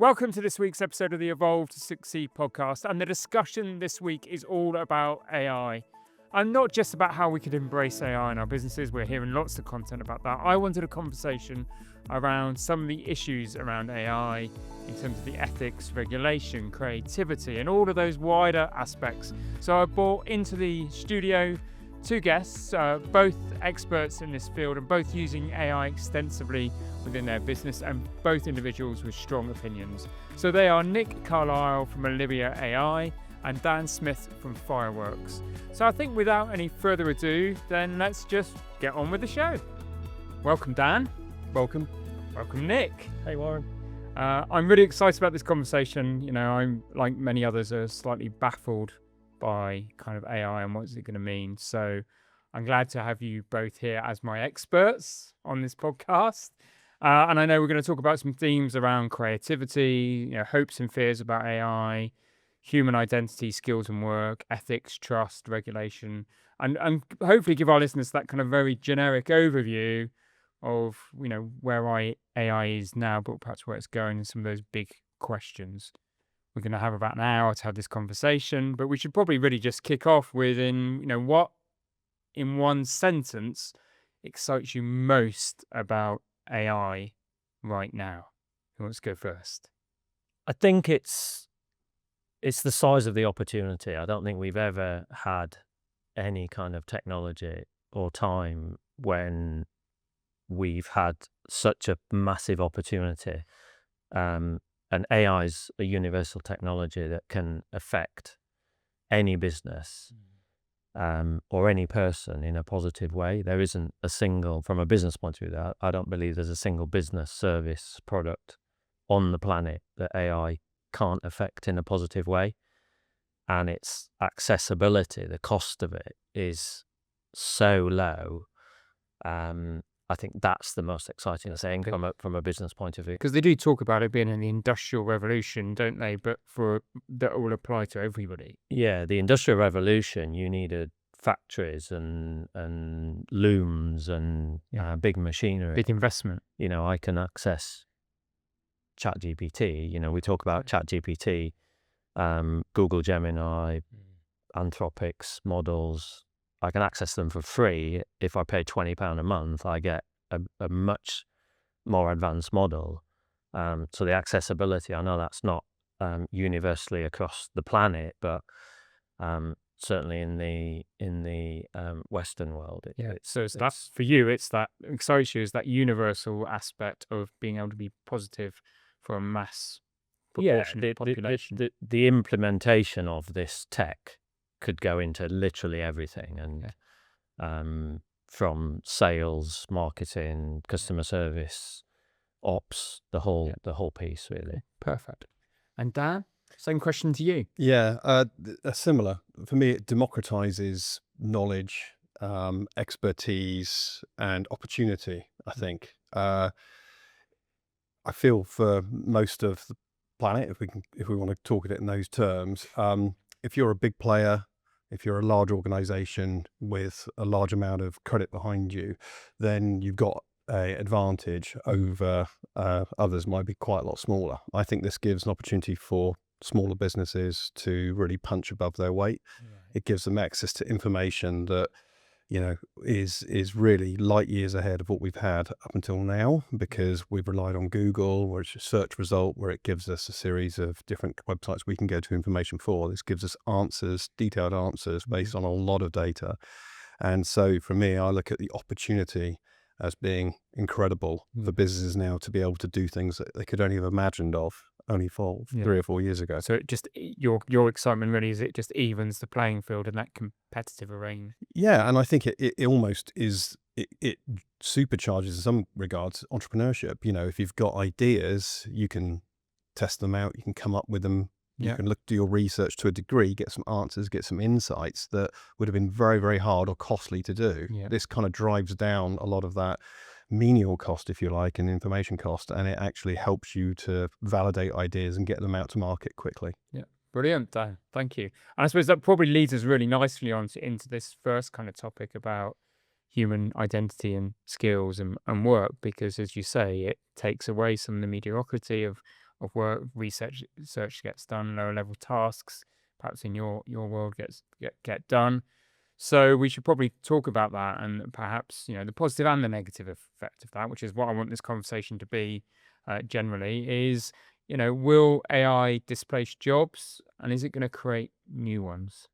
Welcome to this week's episode of the Evolve to Succeed podcast. And the discussion this week is all about AI. And not just about how we could embrace AI in our businesses. We're hearing lots of content about that. I wanted a conversation around some of the issues around AI in terms of the ethics, regulation, creativity, and all of those wider aspects. So I brought into the studio two guests, both experts in this field and both using AI extensively within their business, and both individuals with strong opinions. So they are Nick Carlile from Olivia AI and Dan Smith from Fireworx. So I think without any further ado, then let's just get on with the show. Welcome, Dan. Welcome. Welcome, Nick. Hey, Warren. I'm really excited about this conversation. You know, I'm, like many others, are slightly baffled by kind of AI and what's it going to mean. So I'm glad to have you both here as my experts on this podcast. And I know we're going to talk about some themes around creativity, you know, hopes and fears about AI, human identity, skills and work, ethics, trust, regulation, and hopefully give our listeners that kind of very generic overview of, you know, where AI is now, but perhaps where it's going and some of those big questions. We're going to have about an hour to have this conversation, but we should probably really just kick off with, what in one sentence excites you most about AI right now? Who wants to go first? I think it's the size of the opportunity. I don't think we've ever had any kind of technology or time when we've had such a massive opportunity. And AI is a universal technology that can affect any business or any person in a positive way. There isn't a single, from a business point of view, I don't believe there's a single business, service, product on the planet that AI can't affect in a positive way. And its accessibility, the cost of it is so low. I think that's the most exciting thing from a business point of view. Because they do talk about it being in the industrial revolution, don't they? But that will apply to everybody. Yeah, the industrial revolution, you needed factories and looms and big machinery. Big investment. You know, I can access ChatGPT. You know, we talk about ChatGPT, Google Gemini, Anthropic's models. I can access them for free. If I pay £20 a month, I get a much more advanced model. So the accessibility, I know that's not universally across the planet, but certainly in the Western world. So that's for you. It's that excites you is that universal aspect of being able to be positive for a mass proportion of the population. The implementation of this tech could go into literally everything, and from sales, marketing, customer service, ops, the whole piece, really. Perfect. And Dan, same question to you. Yeah, similar. For me, it democratizes knowledge, expertise, and opportunity, I think. I feel for most of the planet, if we want to talk at it in those terms, if you're a big player, if you're a large organization with a large amount of credit behind you, then you've got an advantage over others might be quite a lot smaller. I think this gives an opportunity for smaller businesses to really punch above their weight. It gives them access to information that, you know, is really light years ahead of what we've had up until now, because we've relied on Google, where it's a search result, where it gives us a series of different websites we can go to information for. This gives us answers, detailed answers based on a lot of data. And so for me, I look at the opportunity as being incredible for businesses now to be able to do things that they could only have imagined of only 3 or 4 years ago. So it just, your excitement really is it just evens the playing field in that competitive arena. Yeah, and I think it almost is, it supercharges in some regards entrepreneurship. You know, if you've got ideas, you can test them out, you can come up with them, you can do your research to a degree, get some answers, get some insights that would have been very, very hard or costly to do. This kind of drives down a lot of that menial cost, if you like, and information cost, and it actually helps you to validate ideas and get them out to market quickly. Yeah, brilliant, Dan. Thank you. And I suppose that probably leads us really nicely into this first kind of topic about human identity and skills and work, because as you say, it takes away some of the mediocrity of of work, research gets done, lower level tasks, perhaps in your world get done. So we should probably talk about that, and perhaps the positive and the negative effect of that, which is what I want this conversation to be generally. Is will AI displace jobs, and is it going to create new ones?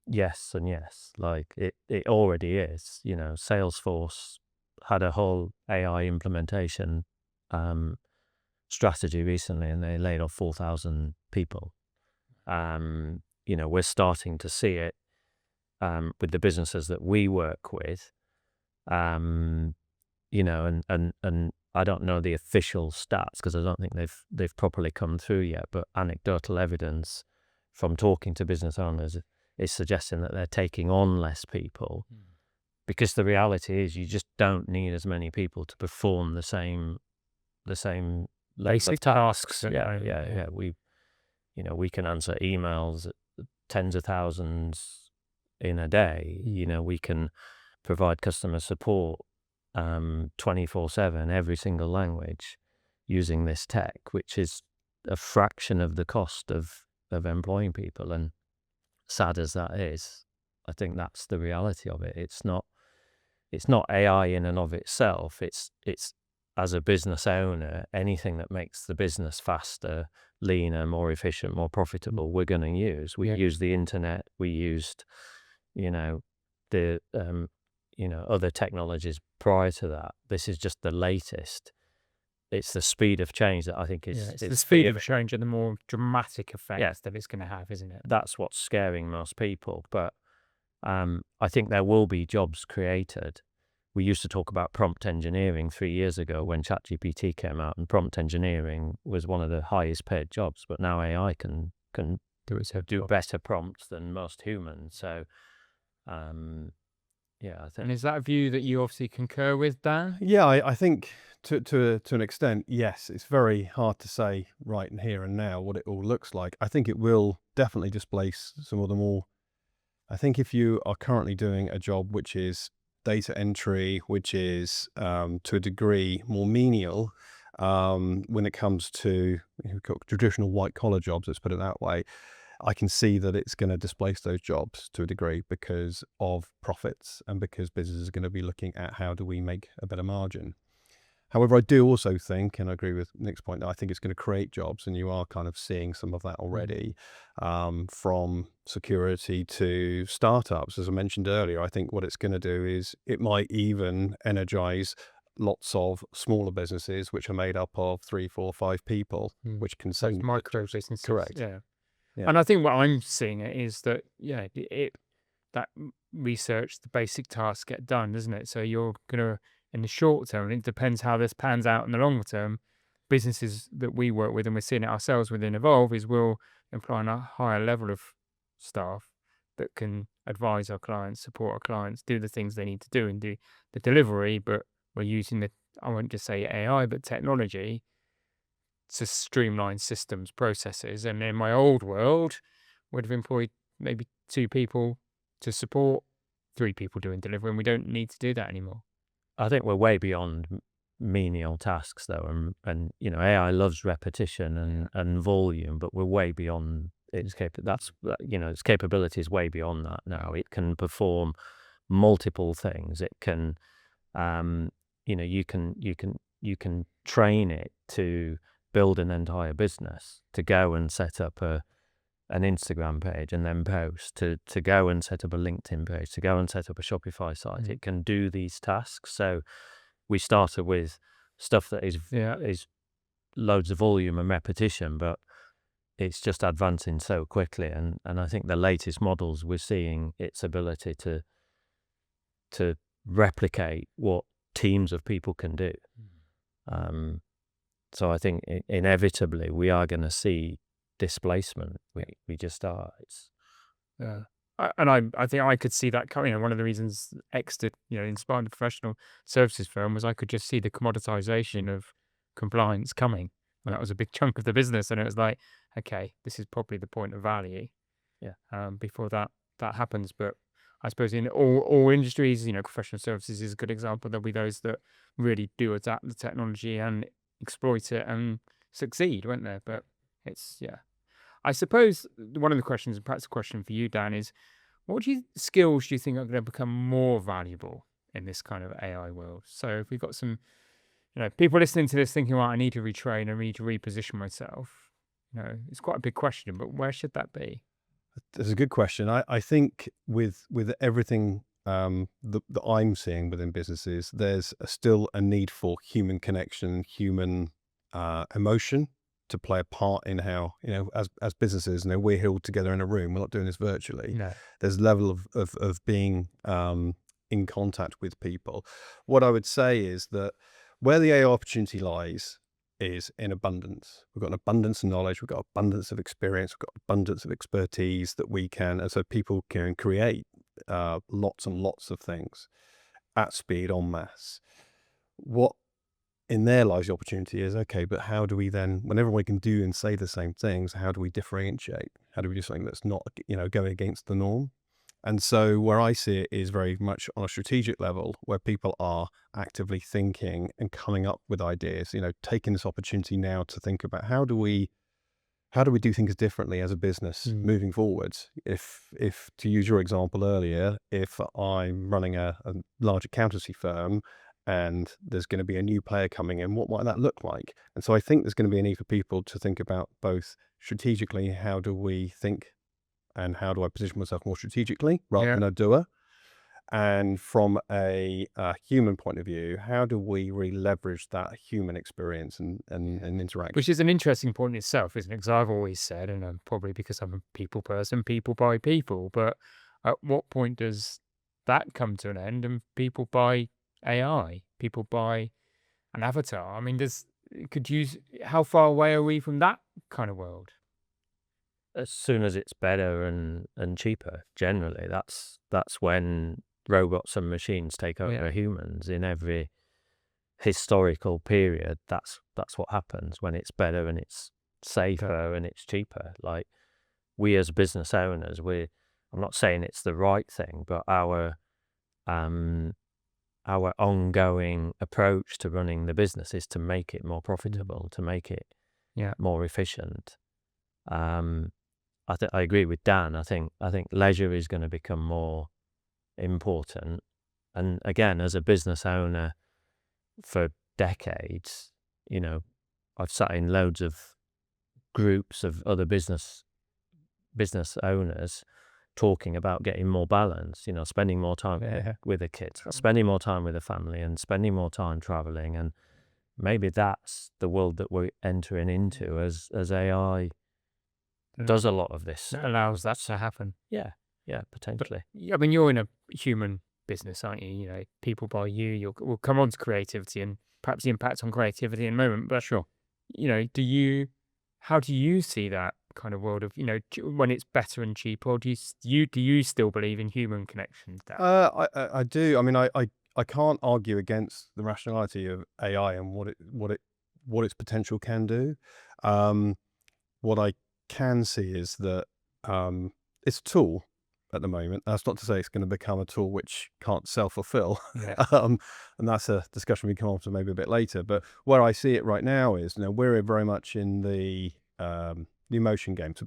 Yes and yes. Like it already is. Salesforce had a whole AI implementation strategy recently, and they laid off 4,000 people. We're starting to see it with the businesses that we work with. And I don't know the official stats because I don't think they've properly come through yet, but anecdotal evidence from talking to business owners is suggesting that they're taking on less people because the reality is you just don't need as many people to perform the same Basic tasks. Yeah. We can answer emails tens of thousands in a day. We can provide customer support 24/7, every single language, using this tech, which is a fraction of the cost of employing people. And sad as that is, I think that's the reality of it. It's not AI in and of itself. It's as a business owner, anything that makes the business faster, leaner, more efficient, more profitable, we're going to use. We used the internet. We used, the other technologies prior to that. This is just the latest. It's the speed of change that I think is. It's the speed of change and the more dramatic effects that it's going to have, isn't it? That's what's scaring most people. But I think there will be jobs created. We used to talk about prompt engineering 3 years ago when ChatGPT came out, and prompt engineering was one of the highest paid jobs. But now AI can do better prompts than most humans. So, I think. And is that a view that you obviously concur with, Dan? Yeah, I think to an extent, yes. It's very hard to say right in here and now what it all looks like. I think it will definitely displace some of the more. I think if you are currently doing a job which is data entry, which is to a degree more menial when it comes to traditional white collar jobs, let's put it that way, I can see that it's going to displace those jobs to a degree because of profits and because businesses are going to be looking at how do we make a better margin. However, I do also think, and I agree with Nick's point, that I think it's going to create jobs, and you are kind of seeing some of that already, from security to startups. As I mentioned earlier, I think what it's going to do is it might even energize lots of smaller businesses which are made up of 3, 4, 5 people, which can So micro businesses. Correct. Yeah. Yeah. And I think what I'm seeing is that that research, the basic tasks get done, doesn't it? So you're gonna, in the short term, and it depends how this pans out in the longer term, businesses that we work with, and we're seeing it ourselves within Evolve, is we'll employ a higher level of staff that can advise our clients, support our clients, do the things they need to do and do the delivery, but we're using I won't just say AI, but technology to streamline systems, processes. And in my old world, would have employed maybe 2 people to support 3 people doing delivery, and we don't need to do that anymore. I think we're way beyond menial tasks though, and AI loves repetition and volume, but we're way beyond its its capability is way beyond that now. It can perform multiple things. It can, you can train it to build an entire business, to go and set up an Instagram page and then post, to go and set up a LinkedIn page, to go and set up a Shopify site. It can do these tasks. So we started with stuff that is loads of volume and repetition, but it's just advancing so quickly. And I think the latest models, we're seeing its ability to replicate what teams of people can do. So I think inevitably we are going to see displacement. We just are. And I think I could see that coming. One of the reasons X did, inspired the professional services firm, was I could just see the commoditization of compliance coming. And that was a big chunk of the business. And it was like, okay, this is probably the point of value. Before that happens. But I suppose in all industries, professional services is a good example. There'll be those that really do adapt the technology and exploit it and succeed, won't there? But it's, yeah. I suppose one of the questions, a practical question for you, Dan, is what skills do you think are going to become more valuable in this kind of AI world? So if we've got some, people listening to this thinking, well, I need to retrain, I need to reposition myself. It's quite a big question, but where should that be? That's a good question. I think with everything that I'm seeing within businesses, there's still a need for human connection, human emotion to play a part in how, as businesses, we're here all together in a room. We're not doing this virtually. No. There's a level of being in contact with people. What I would say is that where the AI opportunity lies is in abundance. We've got an abundance of knowledge, we've got abundance of experience, we've got abundance of expertise that we can, and so people can create lots and lots of things at speed, en masse. What in there lies the opportunity is, okay, but how do we then, when everyone can do and say the same things, how do we differentiate? How do we do something that's not, going against the norm? And so where I see it is very much on a strategic level, where people are actively thinking and coming up with ideas, taking this opportunity now to think about how do we do things differently as a business moving forwards? If to use your example earlier, if I'm running a large accountancy firm and there's going to be a new player coming in, what might that look like? And so I think there's going to be a need for people to think about both strategically, how do we think and how do I position myself more strategically rather than a doer? And from a human point of view, how do we really leverage that human experience and interaction? Which is an interesting point in itself, isn't it? Because I've always said, and probably because I'm a people person, people buy people. But at what point does that come to an end and people buy AI? People buy an avatar? I mean, how far away are we from that kind of world? As soon as it's better and cheaper, generally, that's when robots and machines take over humans. In every historical period, that's what happens when it's better and it's safer and it's cheaper. Like, we as business owners, I'm not saying it's the right thing, but our ongoing approach to running the business is to make it more profitable, to make it more efficient. I agree with Dan. I think leisure is going to become more important. And again, as a business owner for decades, I've sat in loads of groups of other business owners talking about getting more balance, spending more time with the kids, spending more time with the family, and spending more time traveling. And maybe that's the world that we're entering into as AI does a lot of this. That allows that to happen. Yeah, potentially. But, I mean, you're in a human business, aren't you? People buy you. We'll come on to creativity and perhaps the impact on creativity in a moment. But sure, how do you see that kind of world of when it's better and cheaper? Or do you still believe in human connections? I do. I mean, I can't argue against the rationality of AI and what its potential can do. What I can see is that it's a tool at the moment. That's not to say it's going to become a tool which can't self-fulfill. And that's a discussion we come on to maybe a bit later. But where I see it right now is, we're very much in the emotion game. So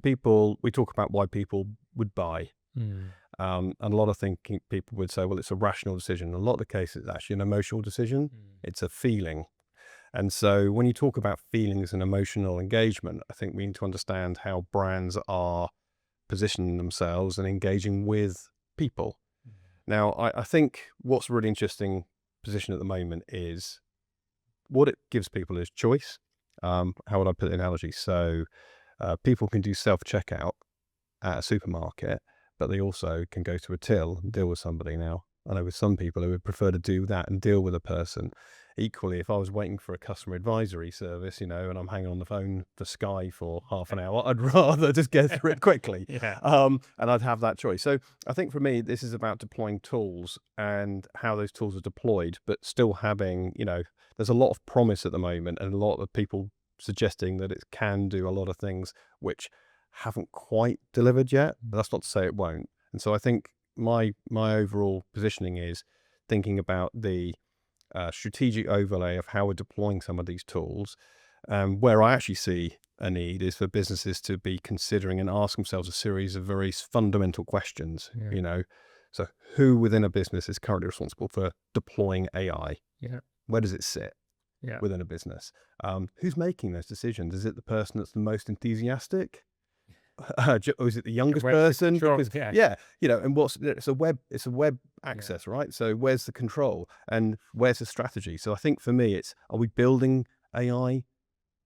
we talk about why people would buy. And a lot of people would say, well, it's a rational decision. In a lot of the cases, it's actually an emotional decision. It's a feeling. And so when you talk about feelings and emotional engagement, I think we need to understand how brands are positioning themselves and engaging with people. Now, I think what's really interesting position at the moment is what it gives people is choice. How would I put the analogy? So people can do self-checkout at a supermarket, but they also can go to a till and deal with somebody now. I know with some people who would prefer to do that and deal with a person. Equally, if I was waiting for a customer advisory service, and I'm hanging on the phone for Sky for half an hour, I'd rather just get through it quickly. And I'd have that choice. So I think for me, this is about deploying tools and how those tools are deployed, but still having, there's a lot of promise at the moment and a lot of people suggesting that it can do a lot of things which haven't quite delivered yet. But that's not to say it won't. And so I think my overall positioning is thinking about the strategic overlay of how we're deploying some of these tools, Where I actually see a need is for businesses to be considering and ask themselves a series of very fundamental questions. Yeah. So who within a business is currently responsible for deploying AI? Yeah. Where does it sit Yeah. within a business? Who's making those decisions? Is it the person that's the most enthusiastic? Or is it the youngest Where's the person? control? Because Yeah. and it's a web access, right? So where's the control and where's the strategy? So I think for me, are we building AI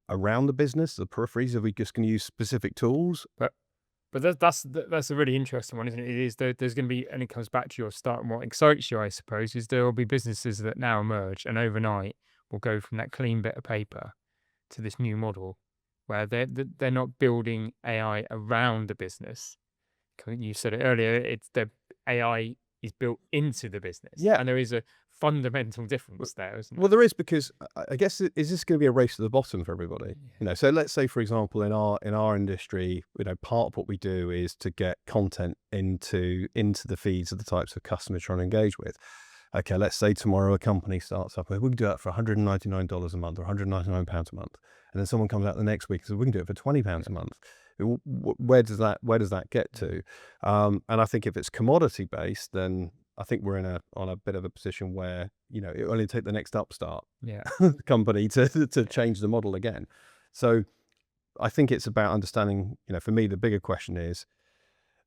around the business, the peripheries? Are we just going to use specific tools? But that's a really interesting one, isn't it? It is there's going to be, and it comes back to your start, and what excites you, I suppose, is there will be businesses that now emerge and overnight will go from that clean bit of paper to this new model where they're not building AI around the business. You said it earlier, it's the AI is built into the business. Yeah. And there is a fundamental difference there, isn't Well, there is, because I guess, is this going to be a race to the bottom for everybody? So let's say, for example, in our industry, part of what we do is to get content into the feeds of the types of customers you're trying to engage with. Okay, let's say tomorrow a company starts up, we can do it for $199 a month or £199 a month, and then someone comes out the next week and says we can do it for £20 a month. Where does that get to? And I think if it's commodity based, then I think we're on a bit of a position where it only take the next upstart company to change the model again. So I think it's about understanding. For me, the bigger question is,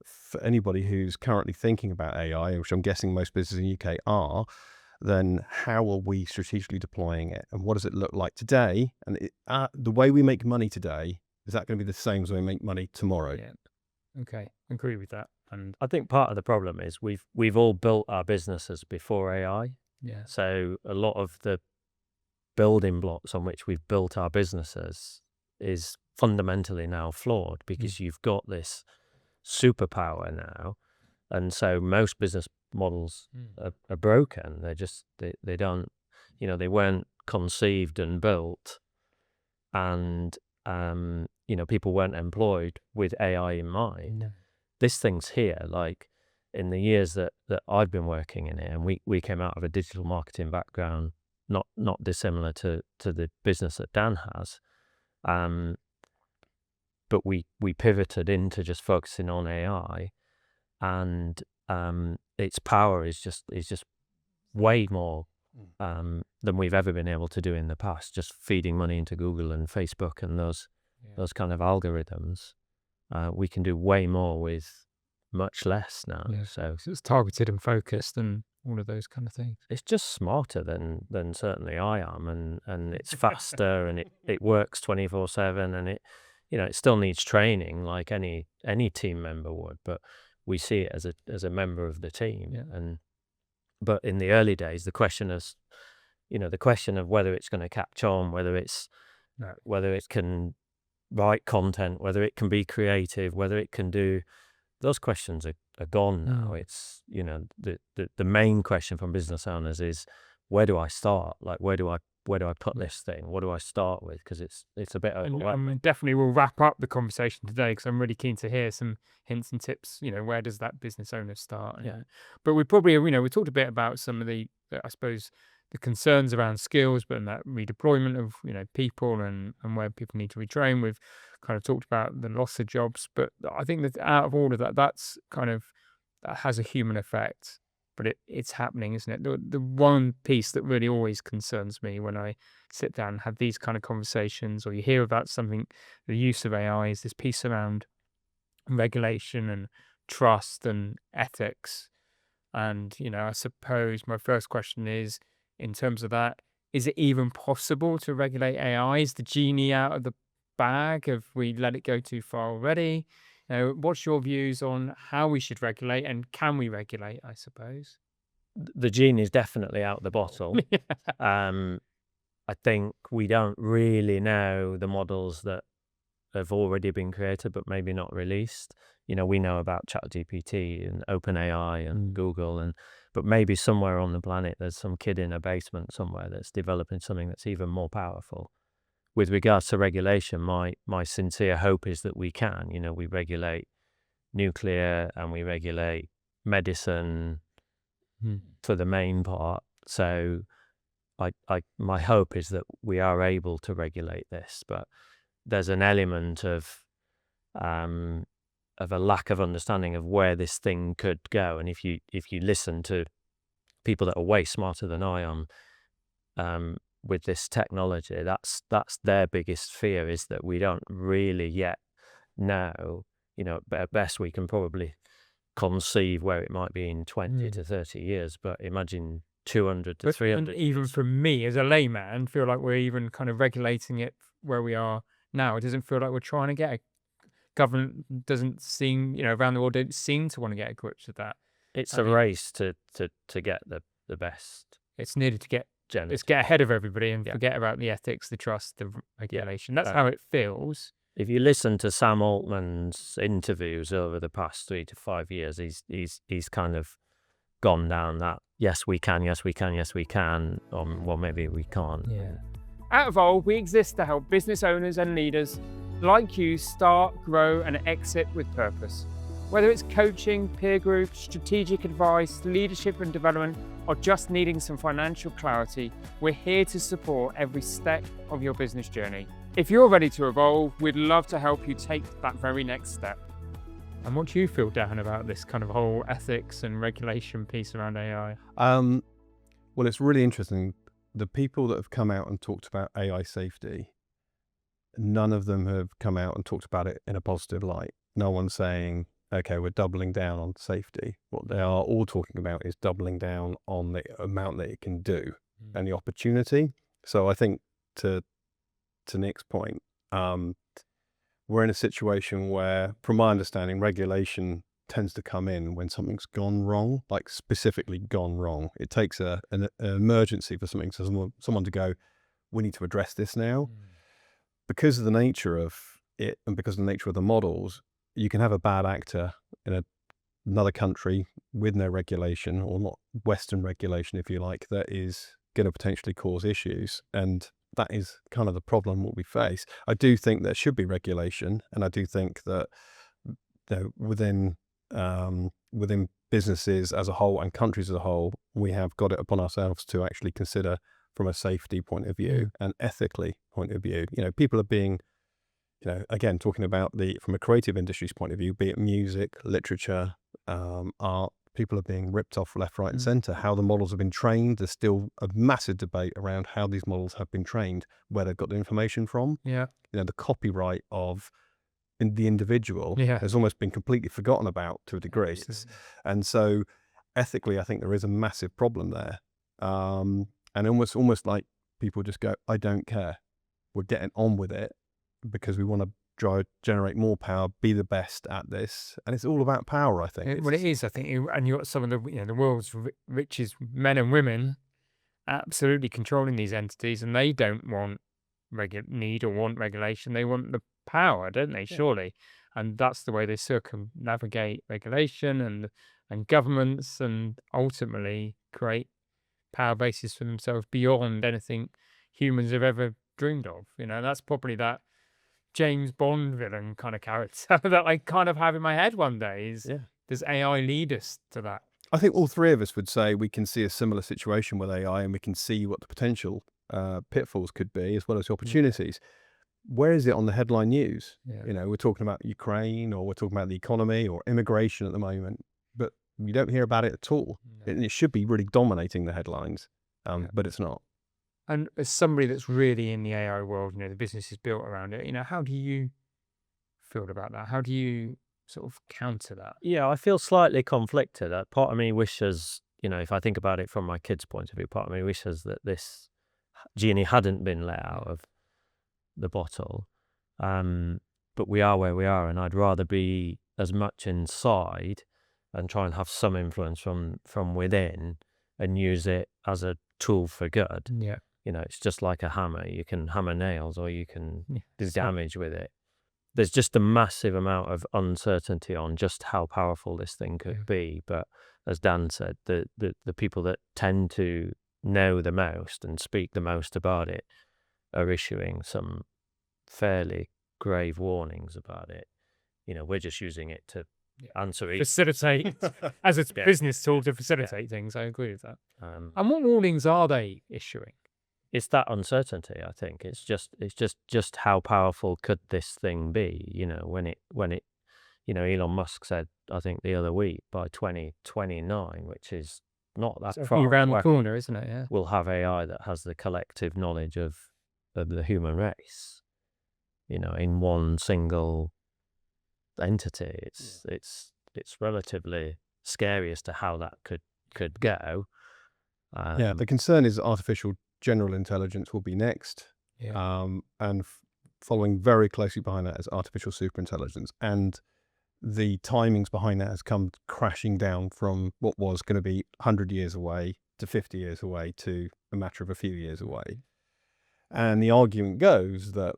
for anybody who's currently thinking about AI, which I'm guessing most businesses in the UK are, then how are we strategically deploying it, and what does it look like today? And the way we make money today, is that going to be the same as we make money tomorrow? Yeah. Okay, agree with that. And I think part of the problem is we've all built our businesses before AI. yeah, So a lot of the building blocks on which we've built our businesses is fundamentally now flawed, because you've got this superpower now, and so most business models are broken. They don't, they weren't conceived and built, and people weren't employed with AI in mind. No. This thing's here. Like, in the years that I've been working in it, and we came out of a digital marketing background, not dissimilar to the business that Dan has, but we pivoted into just focusing on AI, and its power is just way more than we've ever been able to do in the past. Just feeding money into Google and Facebook and those kind of algorithms, we can do way more with much less now. Yeah. So it's targeted and focused and all of those kind of things. it's just smarter than certainly I am, and it's faster, and it works 24/7, and it still needs training like any team member would, but we see it as a member of the team. Yeah. But in the early days, the question of whether it's going to catch on, whether it can write content, whether it can be creative, whether it can do, those questions are gone now. It's the main question from business owners is, where do I start? Like, where do I put this thing? What do I start with? Because it's a bit overwhelming. And definitely we'll wrap up the conversation today, because I'm really keen to hear some hints and tips. Where does that business owner start? Yeah. But we probably we talked a bit about some of the I suppose the concerns around skills, but in that redeployment of people and where people need to retrain. We've kind of talked about the loss of jobs, but I think that out of all of that, that has a human effect. But it's happening, isn't it? The one piece that really always concerns me when I sit down and have these kind of conversations, or you hear about something, the use of AI, is this piece around regulation and trust and ethics. And, I suppose my first question is, in terms of that, is it even possible to regulate AI? Is the genie out of the bag? Have we let it go too far already? What's your views on how we should regulate, and can we regulate, I suppose? The genie is definitely out the bottle. I think we don't really know the models that have already been created but maybe not released. We know about ChatGPT and OpenAI and Google, but maybe somewhere on the planet there's some kid in a basement somewhere that's developing something that's even more powerful. With regards to regulation, my sincere hope is that we can. We regulate nuclear and we regulate medicine for the main part. So my hope is that we are able to regulate this, but there's an element of a lack of understanding of where this thing could go. And if you listen to people that are way smarter than I am with this technology, that's their biggest fear, is that we don't really yet know. At best we can probably conceive where it might be in 20 to 30 years, but imagine 200 to 300 and even for me as a layman, feel like we're even kind of regulating it where we are now. It doesn't feel like we're trying to get a government, doesn't seem, around the world don't seem to want to get a grip with that. It's a race to get the best. It's needed to get genetic. Let's get ahead of everybody and forget about the ethics, the trust, the regulation. That's how it feels. If you listen to Sam Altman's interviews over the past 3 to 5 years, he's kind of gone down that yes we can, well maybe we can't. Yeah. At Evolve, we exist to help business owners and leaders like you start, grow, and exit with purpose. Whether it's coaching, peer groups, strategic advice, leadership and development, or just needing some financial clarity, we're here to support every step of your business journey. If you're ready to evolve, we'd love to help you take that very next step. And what do you feel, Dan, about this kind of whole ethics and regulation piece around AI? Well, it's really interesting. The people that have come out and talked about AI safety, none of them have come out and talked about it in a positive light. No one's saying, okay, we're doubling down on safety. What they are all talking about is doubling down on the amount that it can do and the opportunity. So I think to Nick's point, we're in a situation where, from my understanding, regulation tends to come in when something's gone wrong, like specifically gone wrong. It takes an emergency for something, so someone to go, we need to address this now. Because of the nature of it and because of the nature of the models, you can have a bad actor in another country with no regulation, or not Western regulation, if you like, that is going to potentially cause issues. And that is kind of the problem what we face. I do think there should be regulation, and I do think that within businesses as a whole and countries as a whole, we have got it upon ourselves to actually consider from a safety point of view and ethically point of view. People are being, again, talking about from a creative industry's point of view, be it music, literature, art, people are being ripped off left, right, and center. How the models have been trained, there's still a massive debate around how these models have been trained, where they've got the information from. The copyright of the individual has almost been completely forgotten about to a degree. And so ethically, I think there is a massive problem there. And almost like people just go, I don't care. We're getting on with it because we want to generate more power, be the best at this. And it's all about power, I think. Well, it is, I think. And you've got some of the world's richest men and women absolutely controlling these entities, and they don't want need or want regulation. They want the power, don't they? Surely. And that's the way they circumnavigate regulation and governments, and ultimately create power bases for themselves beyond anything humans have ever dreamed of. That's probably that James Bond villain kind of character that I kind of have in my head one day is, does AI lead us to that? I think all three of us would say we can see a similar situation with AI, and we can see what the potential pitfalls could be as well as the opportunities. Where is it on the headline news? We're talking about Ukraine, or we're talking about the economy or immigration at the moment, but you don't hear about it at all. And it should be really dominating the headlines, but it's not. And as somebody that's really in the AI world, the business is built around it, how do you feel about that? How do you sort of counter that? Yeah, I feel slightly conflicted. Part of me wishes, if I think about it from my kids' point of view, part of me wishes that this genie hadn't been let out of the bottle. But we are where we are, and I'd rather be as much inside and try and have some influence from within and use it as a tool for good. It's just like a hammer. You can hammer nails, or you can do damage with it. There's just a massive amount of uncertainty on just how powerful this thing could be. But as Dan said, the people that tend to know the most and speak the most about it are issuing some fairly grave warnings about it. We're just using it to answer it. Facilitate, as a business tool to facilitate things. I agree with that. And what warnings are they issuing? it's that uncertainty. I think it's just how powerful could this thing be? When it Elon Musk said, I think the other week, by 2029, which is not that It's far only around the away, corner, isn't it? Yeah. we'll have AI that has the collective knowledge of the human race, in one single entity. It's relatively scary as to how that could go. Yeah, the concern is artificial general intelligence will be next. Yeah. And following very closely behind that is artificial superintelligence. And the timings behind that has come crashing down from what was going to be 100 years away to 50 years away to a matter of a few years away. And the argument goes that,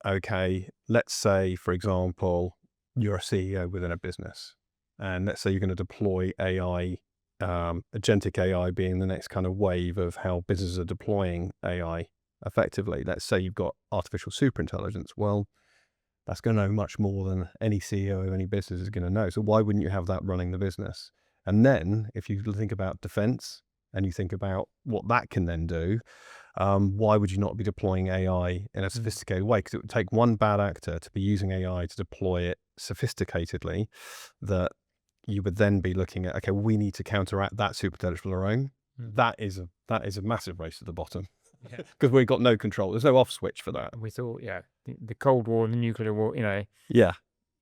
okay, let's say, for example, you're a CEO within a business, and let's say you're going to deploy AI, agentic AI being the next kind of wave of how businesses are deploying AI effectively. Let's say you've got artificial superintelligence. Well, that's going to know much more than any CEO of any business is going to know. So why wouldn't you have that running the business? And then if you think about defense and you think about what that can then do, why would you not be deploying AI in a sophisticated way? Because it would take one bad actor to be using AI to deploy it sophisticatedly, that you would then be looking at, okay, we need to counteract that superintelligence on our own. That is a massive race to the bottom. Because we've got no control. There's no off switch for that. We thought, the Cold War, the nuclear war,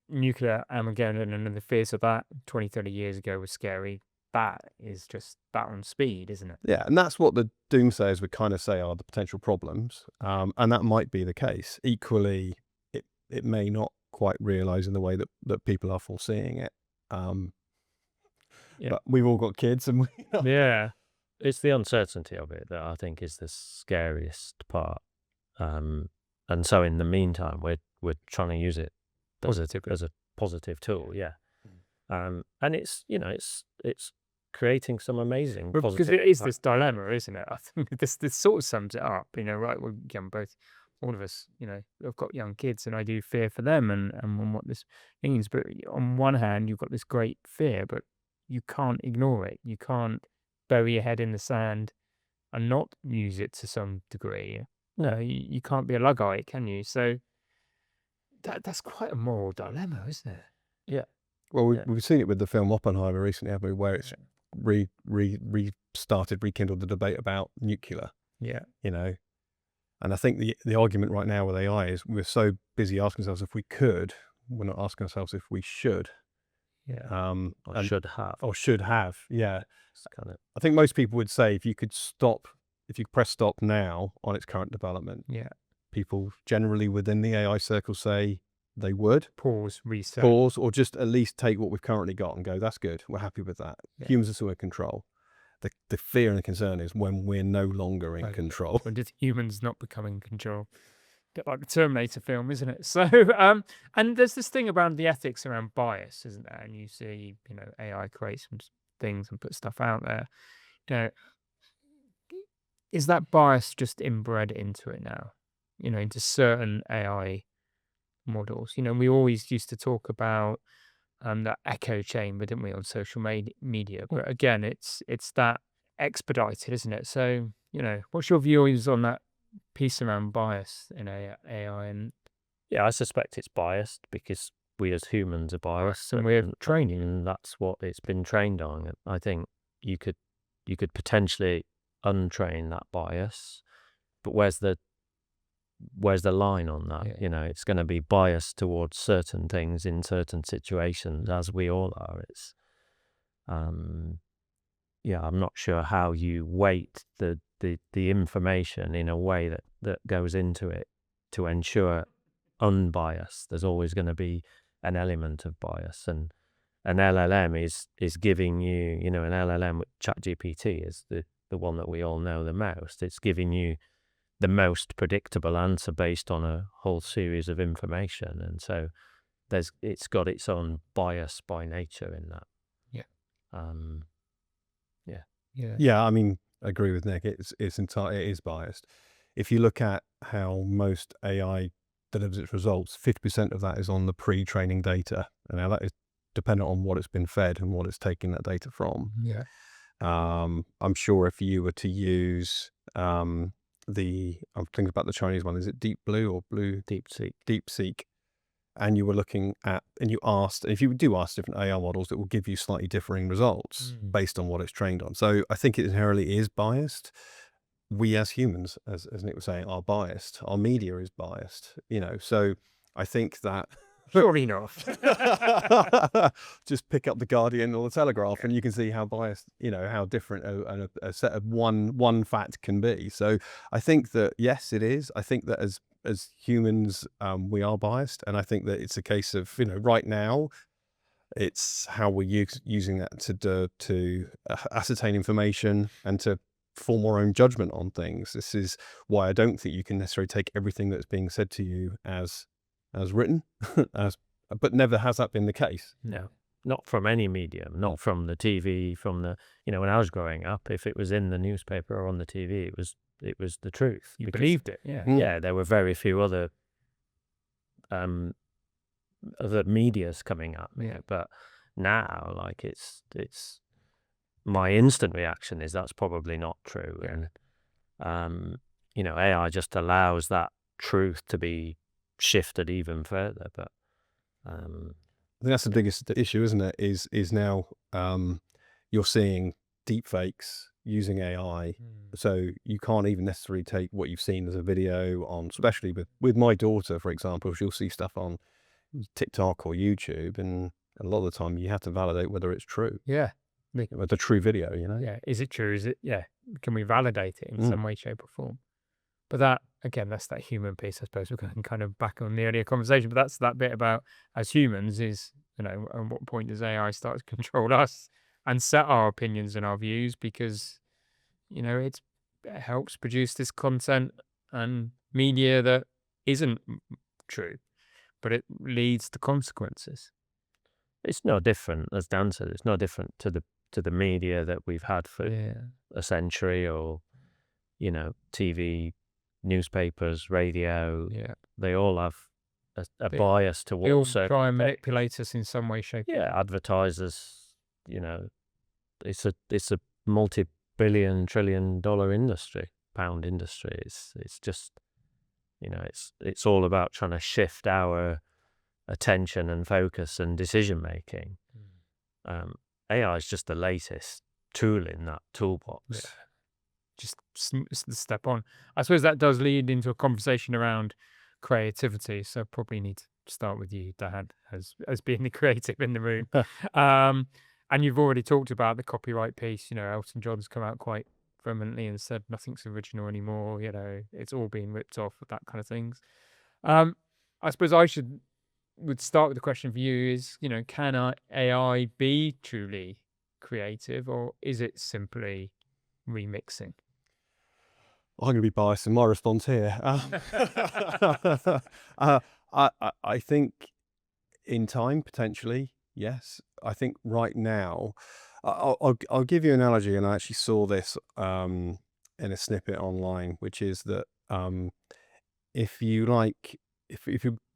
nuclear Armageddon and the fears of that 20, 30 years ago was scary. That is just that on speed, isn't it? Yeah, and that's what the doomsayers would kind of say are the potential problems. And that might be the case. Equally, it may not quite realise in the way that people are foreseeing it. But we've all got kids, and it's the uncertainty of it that I think is the scariest part. And so in the meantime, we're trying to use it as a positive tool. And it's creating some amazing positive. Because it is this dilemma, isn't it? I think this sort of sums it up. Right? All of us, have got young kids, and I do fear for them and what this means. But on one hand, you've got this great fear, but you can't ignore it. You can't bury your head in the sand and not use it to some degree. No, you can't be a Luddite, can you? So that's quite a moral dilemma, isn't it? Yeah. Well, we've seen it with the film Oppenheimer recently, haven't we? Where it's rekindled the debate about nuclear. Yeah. And I think the argument right now with AI is we're so busy asking ourselves if we could, we're not asking ourselves if we should. Yeah. Or should have. Yeah. I think most people would say if you press stop now on its current development, people generally within the AI circle say they would pause, reset, or just at least take what we've currently got and go, that's good, we're happy with that. Humans are still in control. The fear and the concern is when we're no longer in control. When did humans not become in control? Bit like the Terminator film, isn't it? So and there's this thing around the ethics around bias, isn't there? And you see, AI create some things and put stuff out there. Is that bias just inbred into it now? Into certain AI models. We always used to talk about that echo chamber, didn't we, on social media? But again, it's that expedited, isn't it? So, what's your views on that piece around bias in AI? And I suspect it's biased because we as humans are biased, and we're training, and that's what it's been trained on. I think you could potentially untrain that bias, but where's the line on that? It's going to be biased towards certain things in certain situations, as we all are. It's I'm not sure how you weight the information in a way that goes into it to ensure unbiased. There's always going to be an element of bias, and an LLM is giving you, an LLM with ChatGPT is the one that we all know the most. It's giving you the most predictable answer based on a whole series of information, and so it's got its own bias by nature in that. I mean, I agree with Nick. It is biased. If you look at how most AI delivers its results, 50% of that is on the pre-training data, and now that is dependent on what it's been fed and what it's taking that data from. I'm sure if you were to use I'm thinking about the Chinese one. Is it Deep Blue or Blue DeepSeek? And you were looking at, and you asked, and if you do ask different AI models, it will give you slightly differing results based on what it's trained on. So I think it inherently is biased. We as humans, as Nick was saying, are biased. Our media is biased, so I think that Sure enough. just pick up the Guardian or the Telegraph and you can see how biased, how different a set of one fact can be. So I think that, yes, it is. I think that as humans, we are biased. And I think that it's a case of, right now, it's how we're using that to ascertain information and to form our own judgment on things. This is why I don't think you can necessarily take everything that's being said to you as written, but never has that been the case. No, not from any medium, not from the TV, from the, when I was growing up, if it was in the newspaper or on the TV, it was the truth. You believed it, yeah. Yeah, there were very few other medias coming up. Yeah. But now, like, it's my instant reaction is that's probably not true. Yeah. And AI just allows that truth to be shifted even further. But I think that's the biggest issue, isn't it? Is now you're seeing deep fakes using AI, so you can't even necessarily take what you've seen as a video on, especially with my daughter, for example. She'll see stuff on TikTok or YouTube, and a lot of the time you have to validate whether it's true. Yeah. The true video, Yeah. Is it true? Is it? Yeah. Can we validate it in some way, shape, or form? But that, again, that's that human piece, I suppose. We're going kind of back on the earlier conversation, but that's that bit about, as humans, is, at what point does AI start to control us and set our opinions and our views? Because, it helps produce this content and media that isn't true, but it leads to consequences. It's no different, as Dan said, it's no different to the media that we've had for a century, or, TV, newspapers, radio. Yeah. They all have a bias towards. They all try and manipulate us in some way, shape. Yeah, advertisers, it's a multi-billion, trillion-dollar industry, pound industry. It's just, it's all about trying to shift our attention and focus and decision making. AI is just the latest tool in that toolbox. Yeah. Just the step on. I suppose that does lead into a conversation around creativity. So probably need to start with you, Dad, as being the creative in the room. And you've already talked about the copyright piece. Elton John's come out quite vehemently and said nothing's original anymore. It's all being ripped off, that kind of things. I suppose would start with the question for you is, can AI be truly creative, or is it simply remixing? I'm going to be biased in my response here. I think in time, potentially, yes. I think right now, I'll give you an analogy, and I actually saw this in a snippet online, which is that if you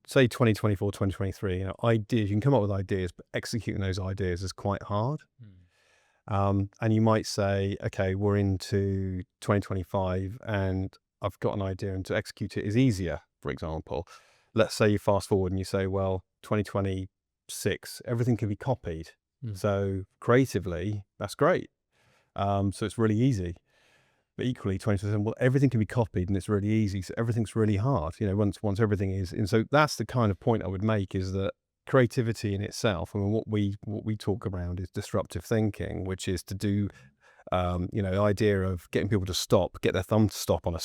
say 2024, 2023, ideas, you can come up with ideas, but executing those ideas is quite hard. And you might say, okay, we're into 2025 and I've got an idea, and to execute it is easier, for example. Let's say you fast forward and you say, well, 2026, everything can be copied. So creatively, that's great. So it's really easy. But equally, 2027, well, everything can be copied and it's really easy. So everything's really hard, once everything is. And so that's the kind of point I would make, is that creativity in itself, I mean, what we talk around is disruptive thinking, which is to do, the idea of getting people to get their thumb to stop on a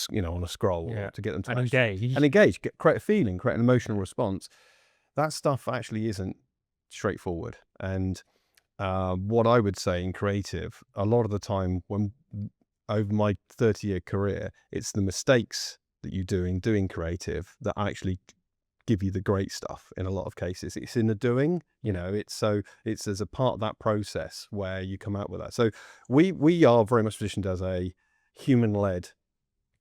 scroll, or to get them to engage, create a feeling, create an emotional response. That stuff actually isn't straightforward. And what I would say in creative, a lot of the time, when over my 30-year career, it's the mistakes that you do in doing creative that actually give you the great stuff. In a lot of cases, it's in the doing. It's as a part of that process where you come out with that. So we are very much positioned as a human-led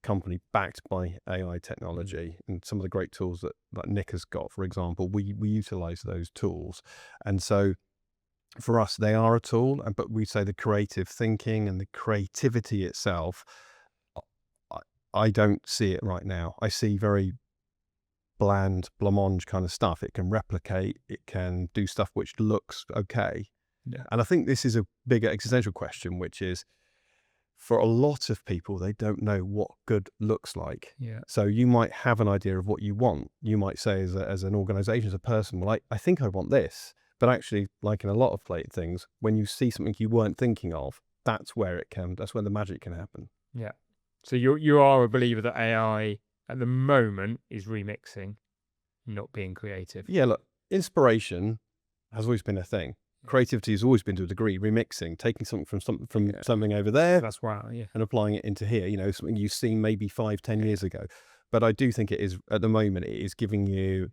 company backed by AI technology, and some of the great tools that Nick has got, for example, we utilize those tools. And so for us, they are a tool, but we say the creative thinking and the creativity itself, I don't see it right now. I see very bland, blancmange kind of stuff. It can replicate, it can do stuff which looks okay. Yeah. And I think this is a bigger existential question, which is, for a lot of people, they don't know what good looks like. Yeah. So you might have an idea of what you want. You might say as an organization, as a person, well, I think I want this. But actually, like in a lot of things, when you see something you weren't thinking of, that's where the magic can happen. Yeah. So you are a believer that AI at the moment is remixing, not being creative. Yeah, look, inspiration has always been a thing. Creativity has always been, to a degree, remixing, taking something from something over there. That's wow, yeah. And applying it into here, something you've seen maybe 5-10 years ago. But I do think it is, at the moment, it is giving you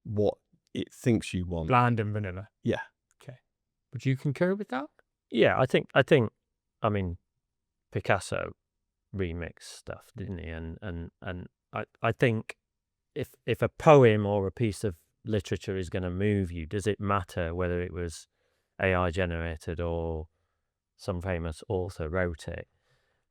what it thinks you want. Bland and vanilla. Yeah. Okay. Would you concur with that? Yeah, I think, Picasso remixed stuff, didn't he? And I think if a poem or a piece of literature is going to move you, does it matter whether it was AI generated or some famous author wrote it?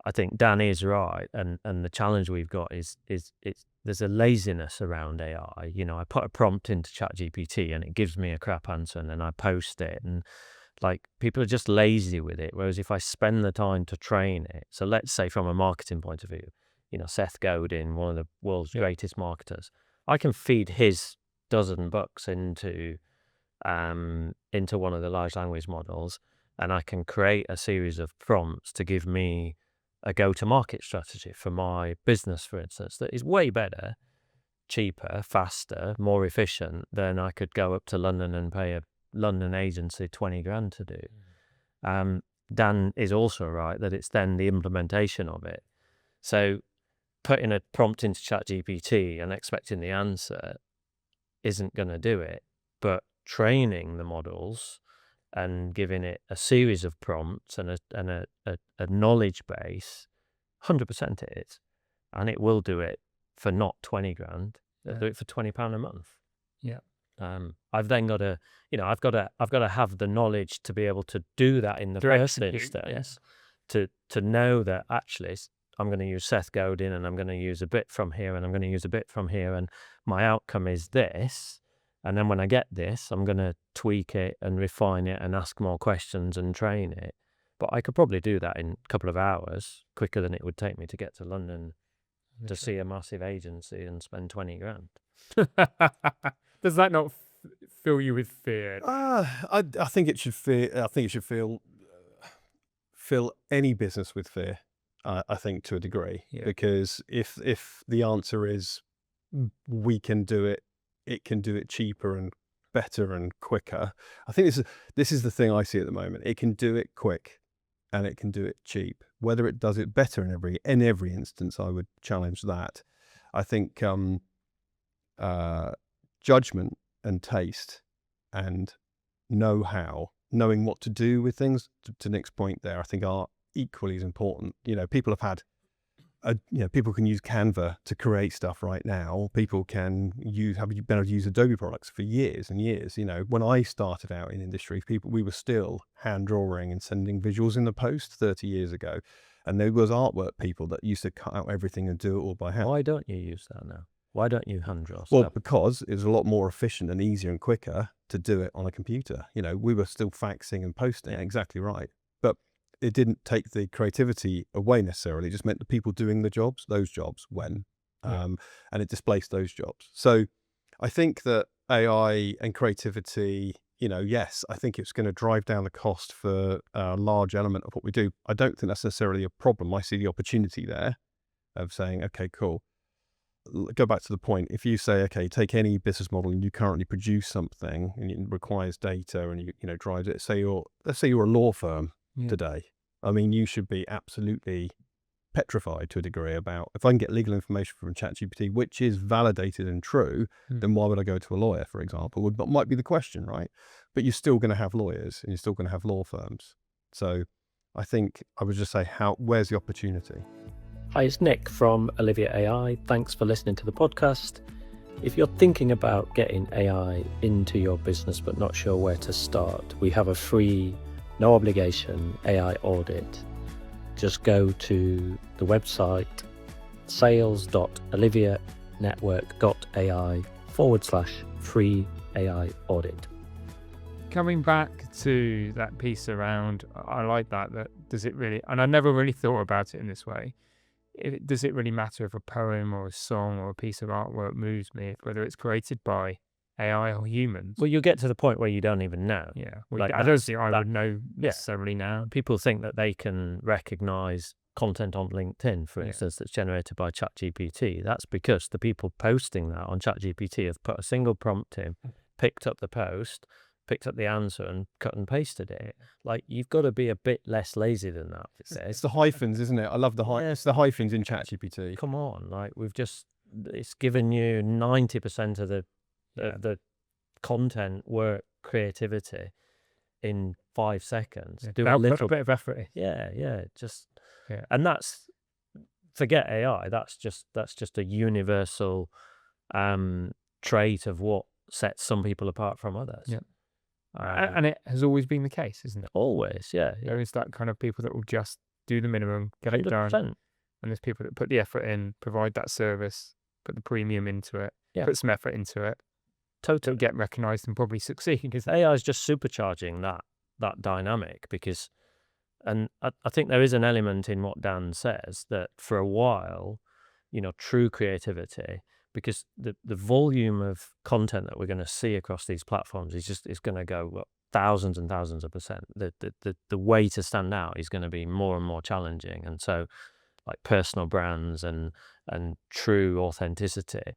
I think Dan is right, and the challenge we've got is there's a laziness around AI. I put a prompt into ChatGPT and it gives me a crap answer, and then I post it, and like, people are just lazy with it. Whereas if I spend the time to train it, so let's say from a marketing point of view, Seth Godin, one of the world's greatest marketers, I can feed his dozen books into one of the large language models, and I can create a series of prompts to give me a go-to-market strategy for my business, for instance, that is way better, cheaper, faster, more efficient than I could go up to London and pay a London agency 20 grand to do. Dan is also right that it's then the implementation of it. So putting a prompt into ChatGPT and expecting the answer isn't going to do it, but training the models and giving it a series of prompts and a knowledge base, 100% it is, and it will do it for not 20 grand. It'll do it for £20 a month. Yeah. I've then got to, I've got to have the knowledge to be able to do that in the first instance, to know that actually I'm going to use Seth Godin, and I'm going to use a bit from here, and I'm going to use a bit from here, and my outcome is this. And then when I get this, I'm going to tweak it and refine it and ask more questions and train it. But I could probably do that in a couple of hours, quicker than it would take me to get to London to see a massive agency and spend 20 grand. Does that not fill you with fear? I think it should fill any business with fear. I think, to a degree, because if the answer is we can do it, it can do it cheaper and better and quicker. I think this is the thing I see at the moment. It can do it quick, and it can do it cheap. Whether it does it better in every instance, I would challenge that. I think judgment and taste and know-how, knowing what to do with things, to Nick's point there, I think are equally as important. People have had people can use Canva to create stuff right now. People have been able to use Adobe products for years and years. When I started out in industry, we were still hand drawing and sending visuals in the post 30 years ago. And there was artwork people that used to cut out everything and do it all by hand. Why don't you use that now? Why don't you hand draw stuff? Well, because it's a lot more efficient and easier and quicker to do it on a computer. We were still faxing and posting. Exactly right. But it didn't take the creativity away necessarily. It just meant the people doing those jobs went, and it displaced those jobs. So I think that AI and creativity, yes, I think it's going to drive down the cost for a large element of what we do. I don't think that's necessarily a problem. I see the opportunity there of saying, okay, cool. Go back to the point. If you say, okay, take any business model and you currently produce something and it requires data and you drive it. Let's say you're a law firm today. I mean, you should be absolutely petrified to a degree about, if I can get legal information from ChatGPT, which is validated and true, then why would I go to a lawyer, for example? Might be the question, right? But you're still going to have lawyers and you're still going to have law firms. So I think I would just say, where's the opportunity? Hi, it's Nick from Olivia AI. Thanks for listening to the podcast. If you're thinking about getting AI into your business but not sure where to start, we have a free, no obligation AI audit. Just go to the website sales.olivianetwork.ai/free AI audit. Coming back to that piece around, I like that does it really, and I never really thought about it in this way, does it really matter if a poem or a song or a piece of artwork moves me, whether it's created by AI or humans? Well, you'll get to the point where you don't even know. Yeah, Like, I don't think I would know necessarily now. People think that they can recognize content on LinkedIn, for Yeah. instance, that's generated by ChatGPT. That's because the people posting that on ChatGPT have put a single prompt in, picked up the post, picked up the answer and cut and pasted it. Like, you've got to be a bit less lazy than that. It's the hyphens, isn't it? I love the it's the hyphens in ChatGPT. Come on, like, it's given you 90% of the content, work, creativity in 5 seconds. Do a little bit of effort. And that's, forget AI. That's just a universal trait of what sets some people apart from others. Yeah. And it has always been the case, isn't it? Always, yeah. There is that kind of people that will just do the minimum, get it 100%. done. And there's people that put the effort in, provide that service, put the premium into it, put some effort into it. Totally. Get recognised and probably succeed. Because AI is just supercharging that dynamic, because, and I think there is an element in what Dan says that for a while, true creativity, because the volume of content that we're going to see across these platforms is going to go thousands and thousands of percent. The way to stand out is going to be more and more challenging, and so like personal brands and true authenticity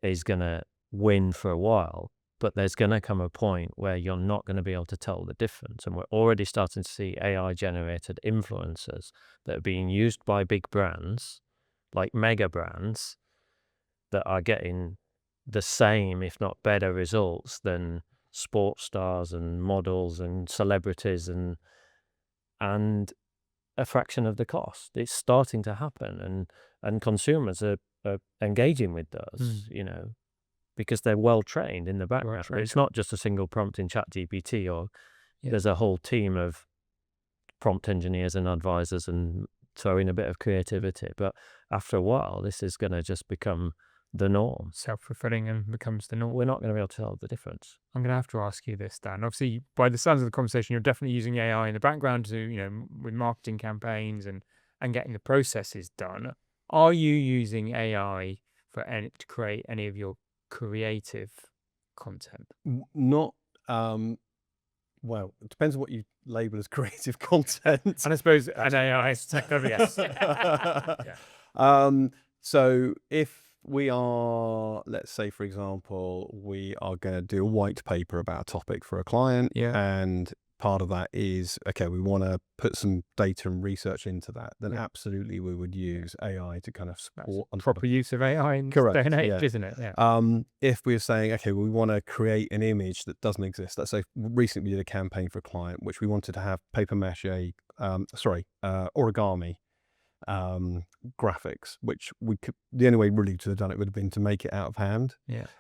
is going to win for a while. But there's going to come a point where you're not going to be able to tell the difference, and we're already starting to see AI generated influencers that are being used by big brands, like mega brands, that are getting the same, if not better, results than sports stars and models and celebrities, and a fraction of the cost. It's starting to happen, and consumers are engaging with those, because they're well trained in the background. It's not just a single prompt in ChatGPT, or there's a whole team of prompt engineers and advisors and throw in a bit of creativity. But after a while, this is going to just become the norm. Self-fulfilling and becomes the norm. We're not going to be able to tell the difference. I'm going to have to ask you this, Dan. Obviously, by the sounds of the conversation, you're definitely using AI in the background to, with marketing campaigns and getting the processes done. Are you using AI to create any of your creative content? Not, well, it depends on what you label as creative content. And I suppose an AI is technically, yes. So if we are, let's say, for example, we are going to do a white paper about a topic for a client, and part of that is, okay, we want to put some data and research into that, then absolutely we would use AI to kind of support. That's proper use of AI in Correct, day and age, isn't it? If we're saying, okay, we want to create an image that doesn't exist. Let's say recently we did a campaign for a client which we wanted to have paper mache, origami graphics, which we could, the only way really to have done it would have been to make it out of hand.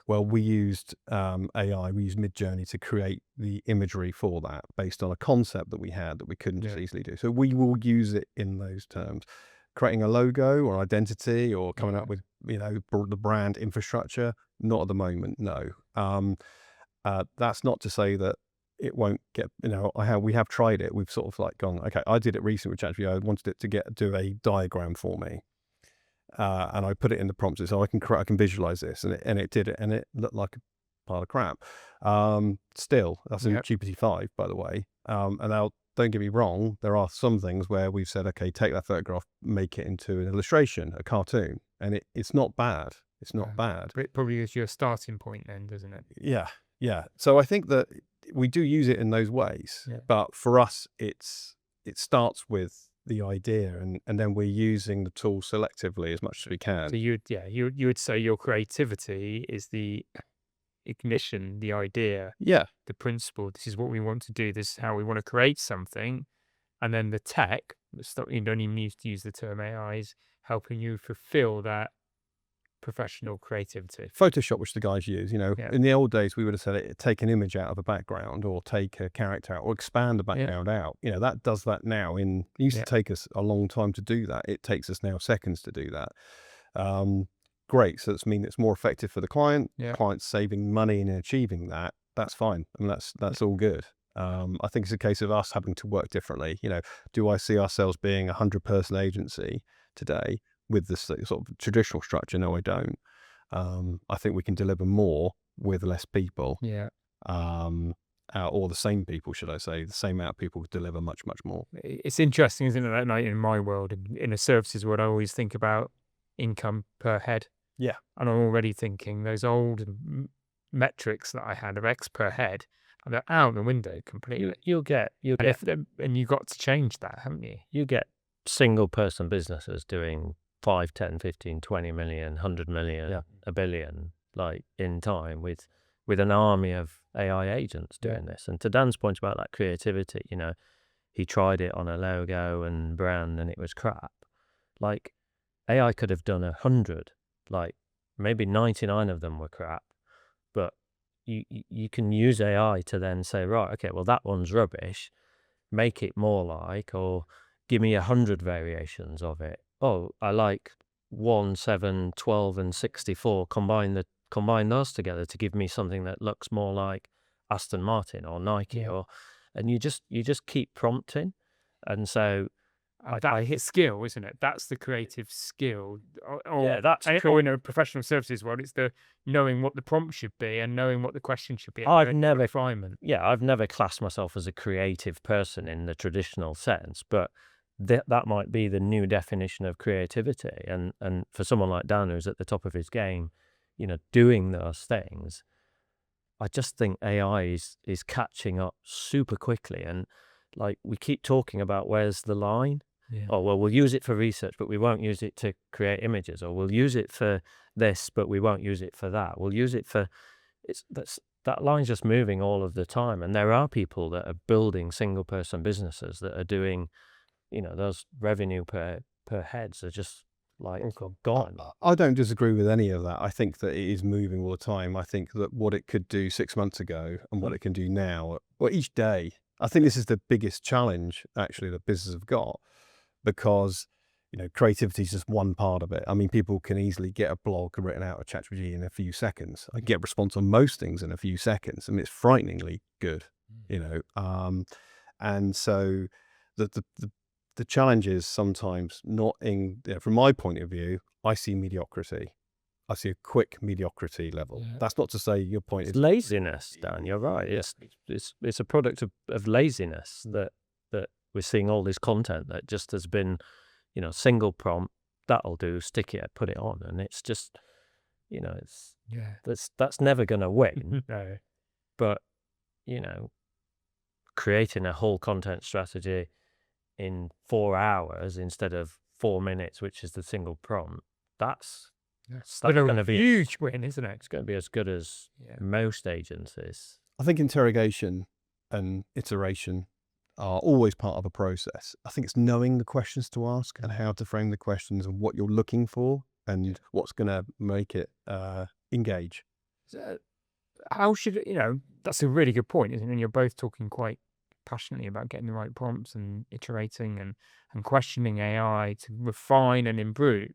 Well, we used AI, we used Midjourney to create the imagery for that based on a concept that we had that we couldn't just easily do. So we will use it in those terms, creating a logo or identity or coming up with the brand infrastructure. Not at the moment, no. That's not to say that it won't get, we have tried it. We've sort of like gone, okay, I did it recently, which actually I wanted it to do a diagram for me. And I put it in the prompts so I can visualize this, and it did it, and it looked like a pile of crap. Still, that's in GPT-5, by the way. And now, don't get me wrong, there are some things where we've said, okay, take that photograph, make it into an illustration, a cartoon, and it's not bad. It's not bad. But it probably is your starting point then, doesn't it? Yeah. So I think that we do use it in those ways, but for us, it starts with the idea, and then we're using the tool selectively as much as we can. So you would say your creativity is the ignition, the idea, the principle. This is what we want to do. This is how we want to create something, and then the tech. You don't even need to use the term AI, is helping you fulfill that professional creativity. Photoshop, which the guys use, in the old days, we would have said take an image out of a background, or take a character out, or expand the background out. That does that now. It used to take us a long time to do that. It takes us now seconds to do that. Great. So that's mean it's more effective for the client. Yeah. Client's saving money in achieving that. That's fine. I mean, that's all good. I think it's a case of us having to work differently. Do I see ourselves being a 100-person agency today with this sort of traditional structure? No, I don't. I think we can deliver more with less people. Yeah. Or the same people, should I say? The same amount of people deliver much, much more. It's interesting, isn't it? That night in my world, in a services world, I always think about income per head. Yeah. And I'm already thinking those old metrics that I had of X per head, and they're out the window completely. You'll get And you got to change that, haven't you? you get single person businesses doing 5, 10, 15, 20 million, 100 million, a billion, like in time with an army of AI agents doing this. And to Dan's point about that creativity, he tried it on a logo and brand and it was crap. Like AI could have done 100, like maybe 99 of them were crap, but you can use AI to then say, right, okay, well, that one's rubbish, make it more like, or give me 100 variations of it. Oh, I like 1, 7, 12, and 64. Combine those together to give me something that looks more like Aston Martin or Nike, and you just keep prompting, and so I hit skill, isn't it? That's the creative skill. that's or in a professional services world, it's the knowing what the prompt should be and knowing what the question should be. I've never classed myself as a creative person in the traditional sense, but that might be the new definition of creativity. And for someone like Dan, who's at the top of his game, doing those things, I just think AI is catching up super quickly. And like we keep talking about, where's the line? Yeah. Oh, well, we'll use it for research, but we won't use it to create images. Or we'll use it for this, but we won't use it for that. We'll use it for that line's just moving all of the time. And there are people that are building single person businesses that are doing, those revenue per heads are just like gone. I don't disagree with any of that. I think that it is moving all the time. I think that what it could do 6 months ago and what it can do now, or each day, I think this is the biggest challenge actually that businesses have got, because creativity is just one part of it. I mean, people can easily get a blog written out of ChatGPT in a few seconds. I get a response on most things in a few seconds. I mean, it's frighteningly good, and so the challenge is sometimes not from my point of view, I see mediocrity. I see a quick mediocrity level. Yeah. That's not to say your point is laziness, Dan. You're right. Yeah. It's a product of laziness that we're seeing all this content that just has been, single prompt, that'll do, stick it, put it on, and it's just, that's never going to win. No. But creating a whole content strategy in 4 hours instead of 4 minutes, which is the single prompt, that's going to be a huge win, isn't it? It's going to be as good as most agencies. I think interrogation and iteration are always part of a process. I think it's knowing the questions to ask and how to frame the questions and what you're looking for and what's going to make it engage. So how should that's a really good point, isn't it? And you're both talking quite passionately about getting the right prompts and iterating and questioning AI to refine and improve.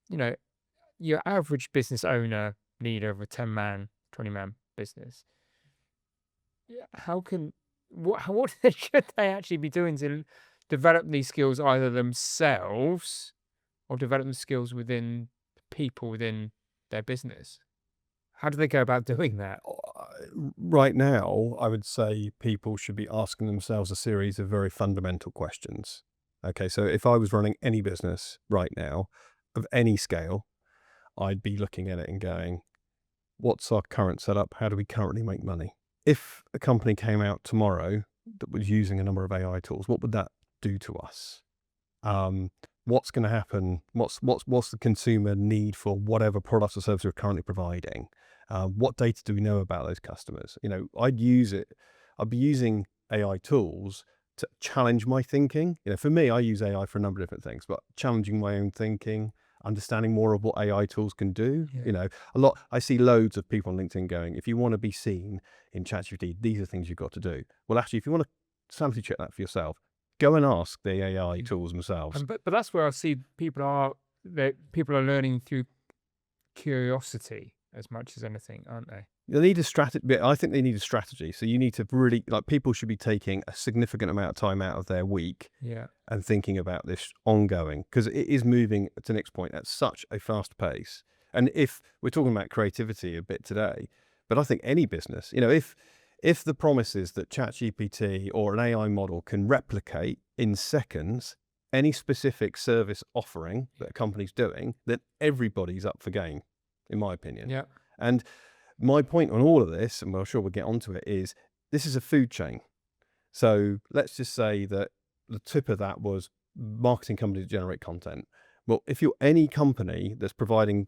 Your average business owner, leader of a 10-man, 20-man business, what should they actually be doing to develop these skills either themselves or develop the skills within people within their business? How do they go about doing that? Right now, I would say people should be asking themselves a series of very fundamental questions. Okay, so if I was running any business right now of any scale, I'd be looking at it and going, what's our current setup? How do we currently make money? If a company came out tomorrow that was using a number of AI tools, what would that do to us? What's going to happen? What's the consumer need for whatever product or service we're currently providing? What data do we know about those customers? I'd be using AI tools to challenge my thinking. For me, I use AI for a number of different things, but challenging my own thinking, understanding more of what AI tools can do. I see loads of people on LinkedIn going, if you want to be seen in ChatGPT, these are things you've got to do. Well, actually, if you want to sanity check that for yourself, go and ask the AI tools themselves. But that's where I see people are that people are learning through curiosity as much as anything, aren't they? They need a strategy. I think they need a strategy. So you need to really, like, people should be taking a significant amount of time out of their week Yeah. and thinking about this ongoing, because it is moving, to Nick's point, at such a fast pace. And if we're talking about creativity a bit today, but I think any business, you know, if the promise is that ChatGPT or an AI model can replicate in seconds any specific service offering that a company's doing, then everybody's up for game, in my opinion. Yeah. And my point on all of this, and I'm sure we'll get onto it, is this is a food chain. So let's just say that the tip of that was marketing companies that generate content. Well, if you're any company that's providing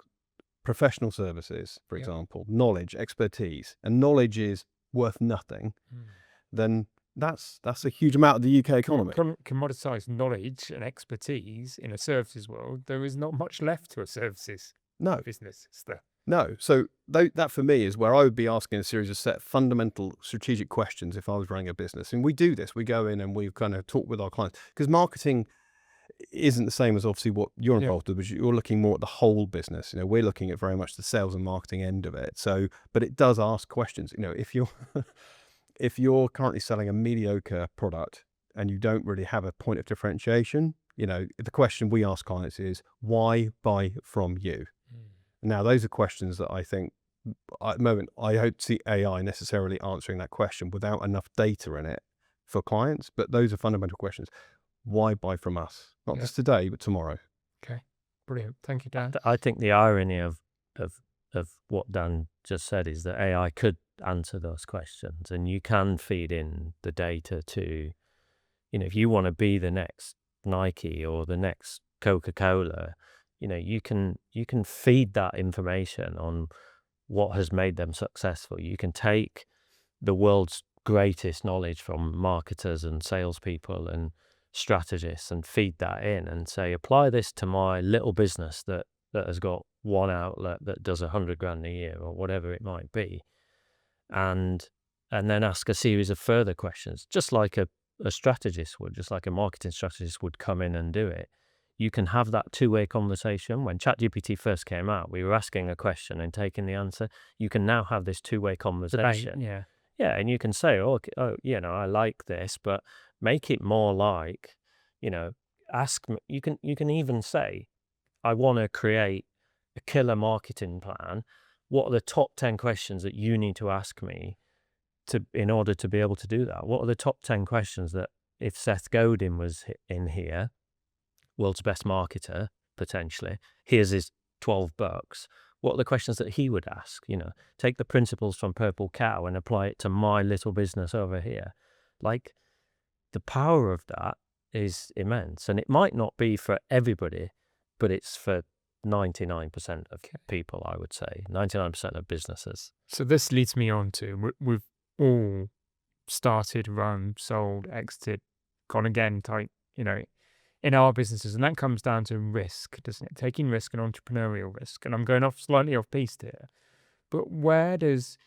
professional services, for Yeah. example, knowledge, expertise, and knowledge is worth nothing, then that's a huge amount of the UK economy. Commoditized knowledge and expertise in a services world, there is not much left to a services No, business. It's the no. So that for me is where I would be asking a series of set fundamental strategic questions if I was running a business. And we do this. We go in and we kind of talk with our clients, because marketing isn't the same as obviously what you're Yeah. involved with, but you're looking more at the whole business. You know, we're looking at very much the sales and marketing end of it. So, but it does ask questions. You know, if you're if you're currently selling a mediocre product and you don't really have a point of differentiation, you know, the question we ask clients is, why buy from you? Now, those are questions that I think at the moment, I hope to see AI necessarily answering that question without enough data in it for clients. But those are fundamental questions. Why buy from us? Not Yeah. just today, but tomorrow. Okay, brilliant. Thank you, Dan. I think the irony of what Dan just said is that AI could answer those questions, and you can feed in the data to, you know, if you want to be the next Nike or the next Coca-Cola, you know, you can feed that information on what has made them successful. You can take the world's greatest knowledge from marketers and salespeople and strategists and feed that in and say, apply this to my little business that has got one outlet that does $100,000 a year or whatever it might be, and then ask a series of further questions, just like a strategist would, just like a marketing strategist would come in and do it. You can have that two-way conversation. When ChatGPT first came out, we were asking a question and taking the answer. You can now have this two-way conversation. Yeah. Yeah, and you can say, oh, you know, I like this, but make it more like, you know, ask me. You can even say, I want to create a killer marketing plan. What are the top 10 questions that you need to ask me in order to be able to do that? What are the top 10 questions that if Seth Godin was in here, world's best marketer, potentially, here's his $12, what are the questions that he would ask? You know, take the principles from Purple Cow and apply it to my little business over here. Like, the power of that is immense. And it might not be for everybody, but it's for 99% of people, I would say, 99% of businesses. So this leads me on to, we've all started, run, sold, exited, gone again type, you know, in our businesses. And that comes down to risk, doesn't it? Taking risk and entrepreneurial risk. And I'm going slightly off piste here. But where does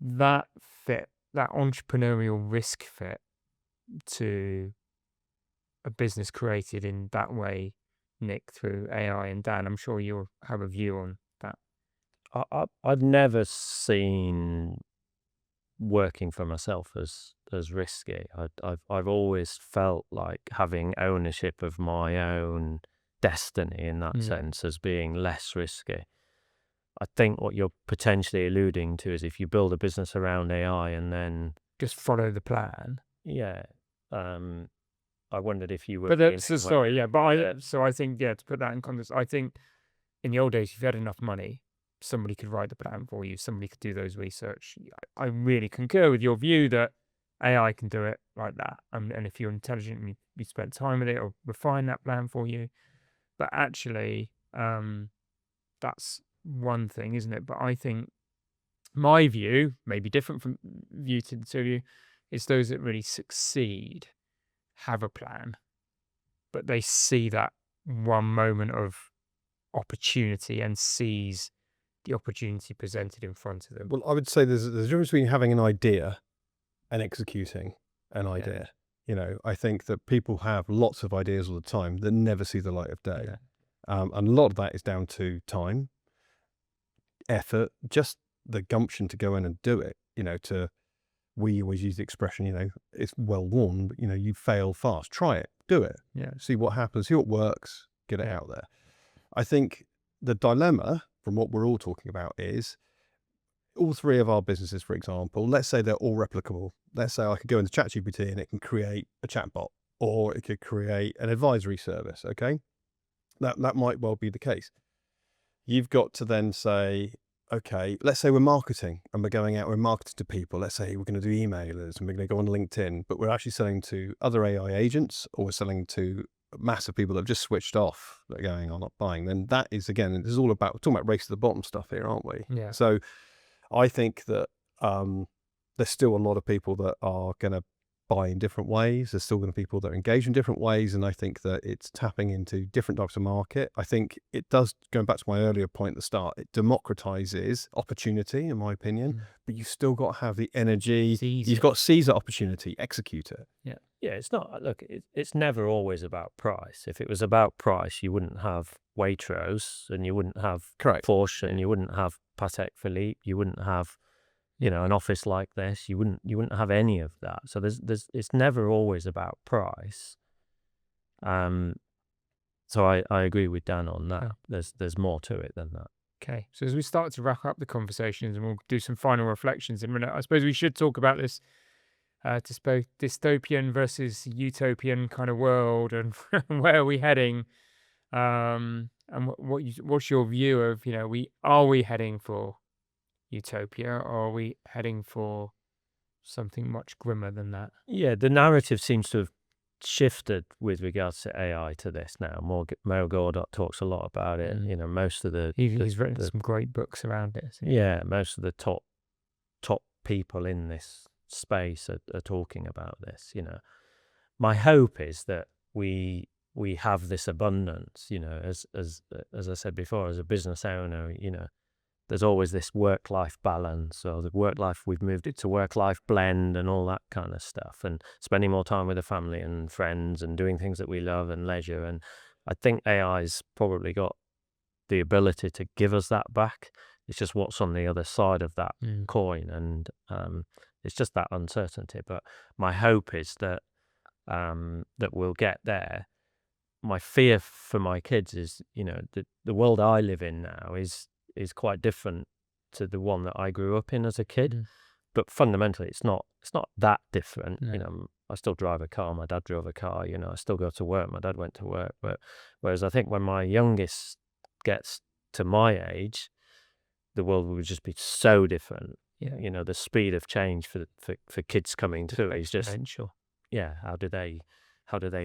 that fit, that entrepreneurial risk fit to a business created in that way, Nick, through AI? And Dan, I'm sure you'll have a view on that. I've never seen working for myself as risky. I've always felt like having ownership of my own destiny in that sense as being less risky. I think what you're potentially alluding to is if you build a business around AI and then just follow the plan. Yeah. I wondered if you were. But I think, to put that in context, I think in the old days, if you had enough money, somebody could write the plan for you. Somebody could do those research. I really concur with your view that AI can do it like that. And if you're intelligent and you spend time with it, or refine that plan for you. But actually, that's one thing, isn't it? But I think my view, maybe different from view to the two of you, is those that really succeed have a plan, but they see that one moment of opportunity and seize the opportunity presented in front of them. Well, I would say there's a difference between having an idea and executing an idea. Yeah. You know, I think that people have lots of ideas all the time that never see the light of day. Yeah. And a lot of that is down to time, effort, just the gumption to go in and do it. We always use the expression, it's well worn, but you fail fast. Try it, do it, see what happens, see what works, get it out there. I think the dilemma from what we're all talking about is all three of our businesses, for example, let's say they're all replicable. Let's say I could go into ChatGPT and it can create a chatbot, or it could create an advisory service. Okay. That might well be the case. You've got to then say, okay, let's say we're marketing and we're going out, we're marketing to people. Let's say we're going to do emailers and we're going to go on LinkedIn, but we're actually selling to other AI agents, or we're selling to massive people that have just switched off, that are going, I'm not buying. Then that is, again, this is all about, we're talking about race to the bottom stuff here, aren't we? Yeah. So I think that there's still a lot of people that are going to buy in different ways. There's still going to be people that are engaged in different ways. And I think that it's tapping into different types of market. I think it does, going back to my earlier point at the start, it democratizes opportunity, in my opinion, but you've still got to have the energy. You've got to seize that opportunity, execute it. Yeah. Yeah, it's not, look, it's never always about price. If it was about price, you wouldn't have Waitrose, and you wouldn't have Porsche, and you wouldn't have Patek Philippe, you wouldn't have, an office like this. You wouldn't have any of that. So it's never always about price. So I agree with Dan on that. There's more to it than that. Okay. So as we start to wrap up the conversations, and we'll do some final reflections in a minute, I suppose we should talk about this dystopian versus utopian kind of world, and where are we heading, and what's your view of, are we heading for utopia, or are we heading for something much grimmer than that? Yeah, the narrative seems to have shifted with regards to AI to this now. Mel Gordot talks a lot about it. Most of he's written some great books around it. Yeah, most of the top people in this space are talking about this. My hope is that we have this abundance. As I said before, as a business owner, there's always this work-life balance, or the work-life, we've moved it to work-life blend and all that kind of stuff, and spending more time with the family and friends and doing things that we love and leisure. And I think AI's probably got the ability to give us that back. It's just what's on the other side of that coin, and it's just that uncertainty. But my hope is that that we'll get there. My fear for my kids is, the world I live in now is quite different to the one that I grew up in as a kid. But fundamentally, it's not that different. No. I still drive a car. My dad drove a car. I still go to work. My dad went to work. But whereas I think when my youngest gets to my age, the world would just be so different. Yeah. The speed of change for kids coming through is just Potential. Yeah. How do they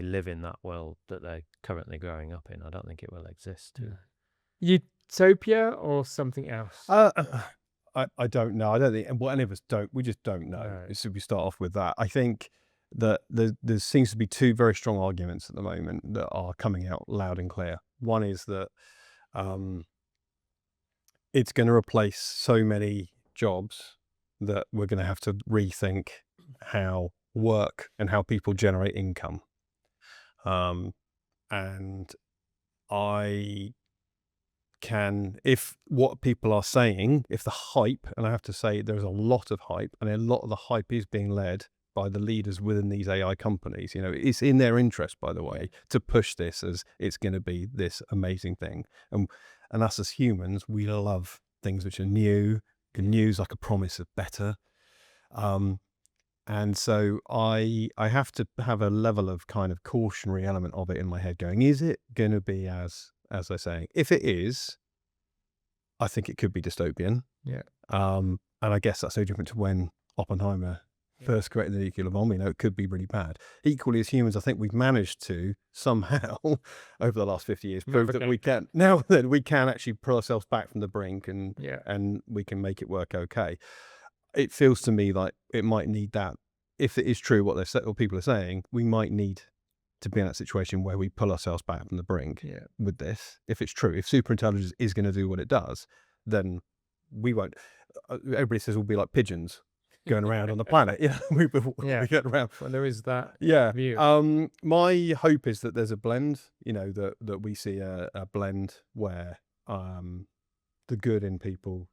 live in that world that they're currently growing up in? I don't think it will exist. Utopia or something else? I don't know. I don't think, and what any of us don't, we just don't know. No. So we start off with that. I think that there seems to be two very strong arguments at the moment that are coming out loud and clear. One is that it's going to replace so many jobs that we're going to have to rethink how work and how people generate income. And if what people are saying, if the hype, and I have to say there's a lot of hype, and a lot of the hype is being led by the leaders within these AI companies. It's in their interest, by the way, to push this as it's going to be this amazing thing. And us as humans, we love things which are new. New's like a promise of better. And so I have to have a level of kind of cautionary element of it in my head going, is it going to be as they're saying? If it is, I think it could be dystopian. Yeah. And I guess that's so different to when Oppenheimer first created the nuclear bomb. It could be really bad. Equally, as humans, I think we've managed to somehow over the last 50 years prove that we can actually pull ourselves back from the brink, and we can make it work okay. It feels to me like it might need that. If it is true what people are saying, we might need to be in that situation where we pull ourselves back from the brink with this. If it's true, if superintelligence is going to do what it does, then we won't. Everybody says we'll be like pigeons. going around on the planet. We Yeah. get around. Well, there is that Yeah. view. My hope is that there's a blend, that we see a blend where the good in people,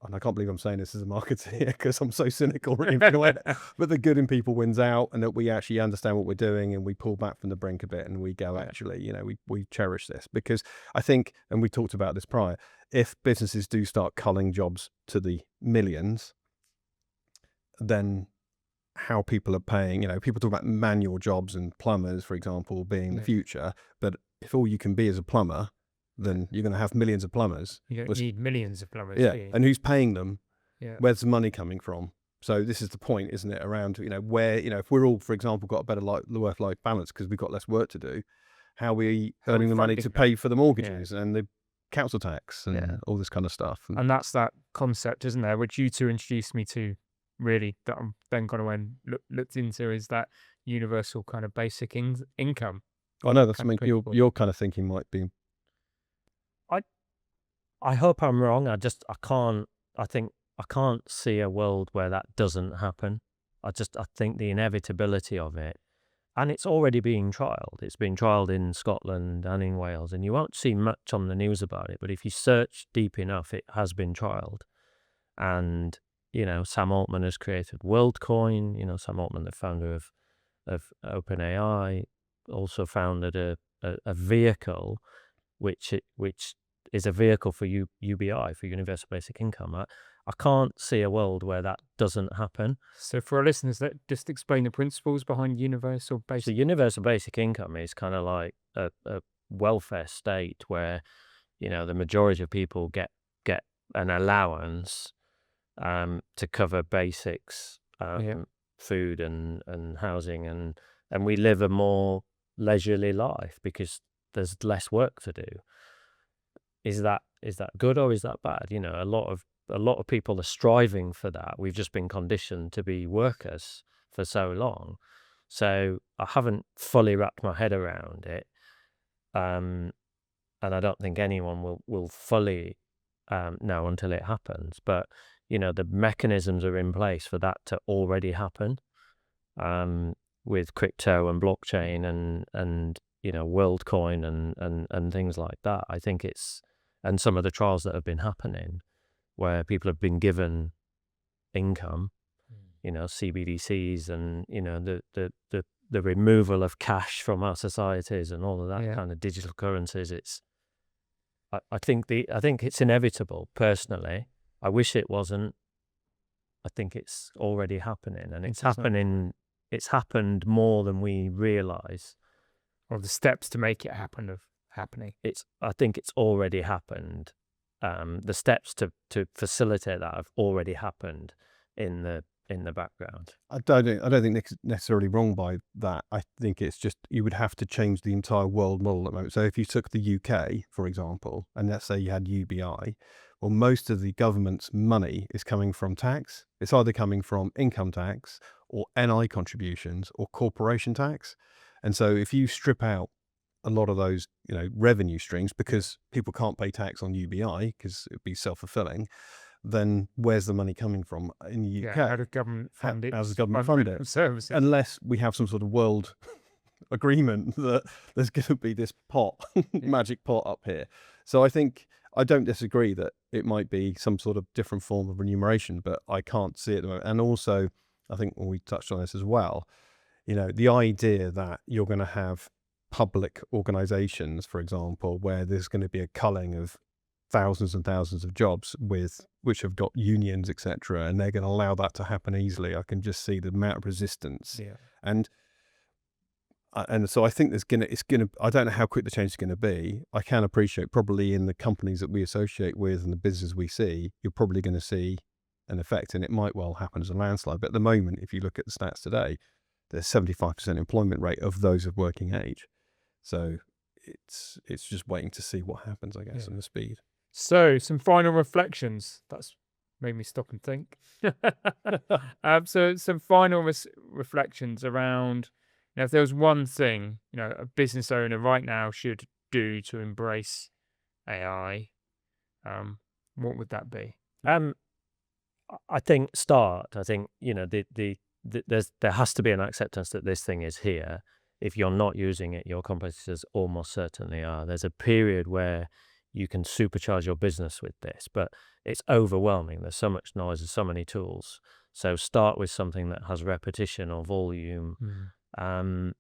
and I can't believe I'm saying this as a marketer because I'm so cynical, really, but the good in people wins out, and that we actually understand what we're doing and we pull back from the brink a bit and we go, actually, we cherish this. Because I think, and we talked about this prior, if businesses do start culling jobs to the millions, then how people are paying, people talk about manual jobs and plumbers, for example, being the future. But if all you can be is a plumber, then you're going to have millions of plumbers. You don't need millions of plumbers. Yeah. Do you? And who's paying them? Yeah. Where's the money coming from? So this is the point, isn't it? Around, where, if we're all, for example, got a better work-life balance because we've got less work to do, how are we earning the money to pay for the mortgages and the council tax and all this kind of stuff? And that's that concept, isn't there, which you two introduced me to, really, that I'm then kind of looked into, is that universal kind of basic income. I know that's something your kind of thinking might be. I hope I'm wrong. I can't see a world where that doesn't happen. I think the inevitability of it, and it's already being trialed. It's being trialed in Scotland and in Wales, and you won't see much on the news about it, but if you search deep enough, it has been trialed. And, Sam Altman has created WorldCoin. Sam Altman, the founder of OpenAI, also founded a vehicle which is a vehicle for UBI, for universal basic income. I can't see a world where that doesn't happen. So for our listeners, just explain the principles behind universal basic. So universal basic income is kind of like a welfare state where, the majority of people get an allowance to cover basics, food and housing, and we live a more leisurely life because there's less work to do. Is that good or is that bad? A lot of people are striving for that. We've just been conditioned to be workers for so long. So I haven't fully wrapped my head around it. And I don't think anyone will fully know until it happens. But, the mechanisms are in place for that to already happen with crypto and blockchain and WorldCoin and things like that. I think and some of the trials that have been happening where people have been given income, CBDCs and, the removal of cash from our societies and all of that kind of digital currencies. I think it's inevitable personally. I wish it wasn't. I think it's already happening, and it's happened more than we realize. Or the steps to make it happening. I think it's already happened. The steps to facilitate that have already happened in the background. I don't think Nick's necessarily wrong by that. I think it's just you would have to change the entire world model at the moment. So if you took the UK, for example, and let's say you had UBI, well, most of the government's money is coming from tax. It's either coming from income tax or NI contributions or corporation tax. And so if you strip out a lot of those, revenue streams, because people can't pay tax on UBI because it'd be self-fulfilling, then where's the money coming from in the UK? How does government fund it? How does the government fund it? Services. Unless we have some sort of world agreement that there's going to be this pot, magic pot up here. So I don't disagree that it might be some sort of different form of remuneration, but I can't see it at the moment. And also, I think when we touched on this as well, the idea that you're going to have public organizations, for example, where there's going to be a culling of thousands and thousands of jobs which have got unions, etc., and they're going to allow that to happen easily. I can just see the amount of resistance. And so I think I don't know how quick the change is going to be. I can appreciate probably in the companies that we associate with and the business we see, you're probably going to see an effect, and it might well happen as a landslide. But at the moment, if you look at the stats today, there's 75% employment rate of those of working age. So it's just waiting to see what happens, I guess, and the speed. So some final reflections. That's made me stop and think. So some final reflections around, if there was one thing, a business owner right now should do to embrace AI, what would that be? I think I think, you know, there has to be an acceptance that this thing is here. If you're not using it, your competitors almost certainly are. There's a period where you can supercharge your business with this, but it's overwhelming. There's so much noise, there's so many tools. So start with something that has repetition or volume, and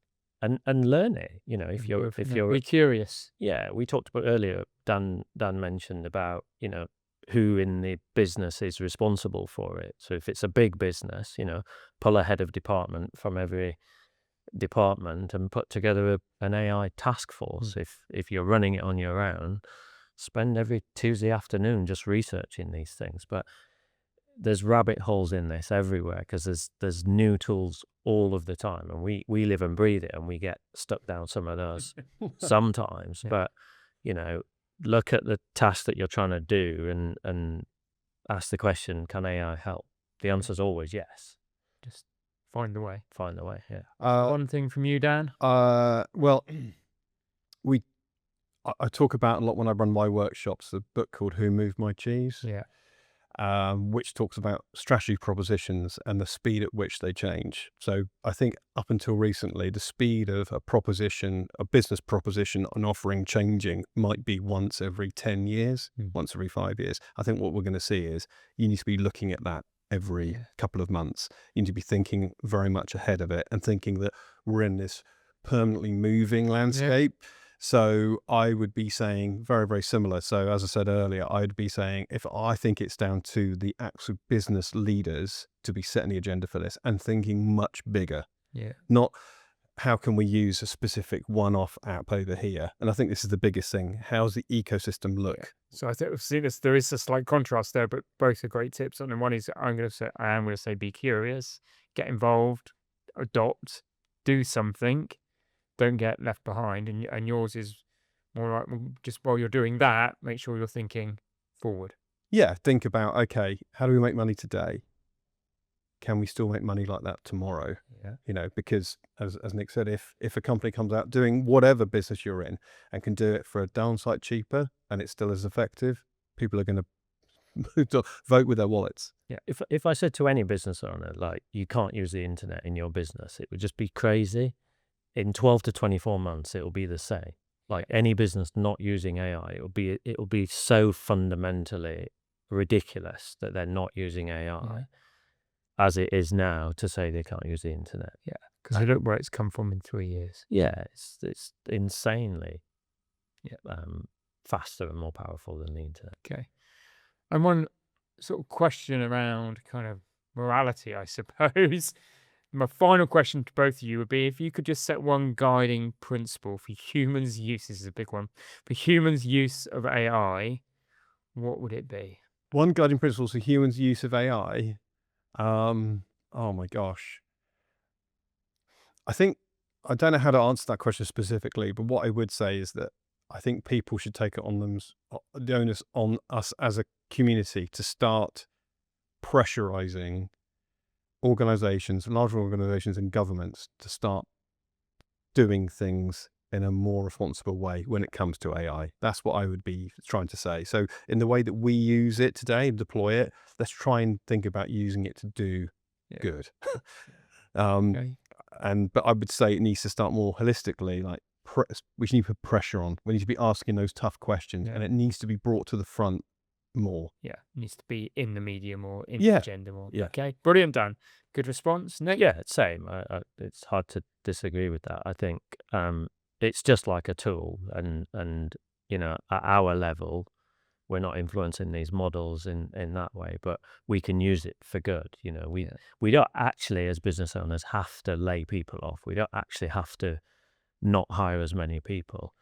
learn it. You know, if you're be curious. yeah, we talked about earlier. Dan mentioned about, you know, who in the business is responsible for it. So if it's a big business, you know, pull a head of department from every department and put together an AI task force. If you're running it on your own, spend every Tuesday afternoon just researching these things. But there's rabbit holes in this everywhere because there's new tools all of the time, and we live and breathe it, and we get stuck down some of those sometimes. But, you know, look at the task that you're trying to do and ask the question, can AI help? The answer is always yes. Just find the way. Find the way, yeah. One thing from you, Dan? Well, I talk about a lot when I run my workshops, a book called Who Moved My Cheese? Yeah. Which talks about strategy propositions and the speed at which they change. So I think up until recently, the speed of a proposition, a business proposition, an offering changing might be once every 10 years, once every 5 years. I think what we're going to see is you need to be looking at that every couple of months. You need to be thinking very much ahead of it and thinking that we're in this permanently moving landscape. So I would be saying very, very similar. So as I said earlier, I'd be saying if I think it's down to the actual business leaders to be setting the agenda for this and thinking much bigger, not how can we use a specific one-off app over here. And I think this is the biggest thing. How's the ecosystem look? So I think we've seen this. There is a slight contrast there, but both are great tips. And one is I am going to say be curious, get involved, adopt, do something. Don't get left behind, and yours is more like just while you're doing that, make sure you're thinking forward. Yeah, think about, okay, how do we make money today? Can we still make money like that tomorrow? You know, because as Nick said, if a company comes out doing whatever business you're in and can do it for a downside cheaper and it's still as effective, people are going to vote with their wallets. Yeah. If I said to any business owner, like, you can't use the internet in your business, it would just be crazy. In 12 to 24 months, it will be the same. Like any business not using AI, it will be so fundamentally ridiculous that they're not using AI as it is now to say they can't use the internet. Yeah, because I look where it's come from in 3 years. Yeah, it's insanely faster and more powerful than the internet. Okay. And one sort of question around kind of morality, I suppose. My final question to both of you would be, if you could just set one guiding principle for humans' use, this is a big one, for humans' use of AI, what would it be? One guiding principle for humans' use of AI? Oh my gosh. I don't know how to answer that question specifically, but what I would say is that I think people should take it on the onus on us as a community to start pressurizing organizations, larger organizations and governments to start doing things in a more responsible way when it comes to AI. That's what I would be trying to say. So in the way that we use it today and deploy it, let's try and think about using it to do good. But I would say it needs to start more holistically, like we need to put pressure on. We need to be asking those tough questions and it needs to be brought to the front more. Yeah, it needs to be in the media more, in the agenda more. Okay, brilliant, Dan. Good response, Nick? Yeah, same. It's hard to disagree with that. I think it's just like a tool, and you know, at our level, we're not influencing these models in that way, but we can use it for good. You know, we don't actually, as business owners, have to lay people off. We don't actually have to not hire as many people.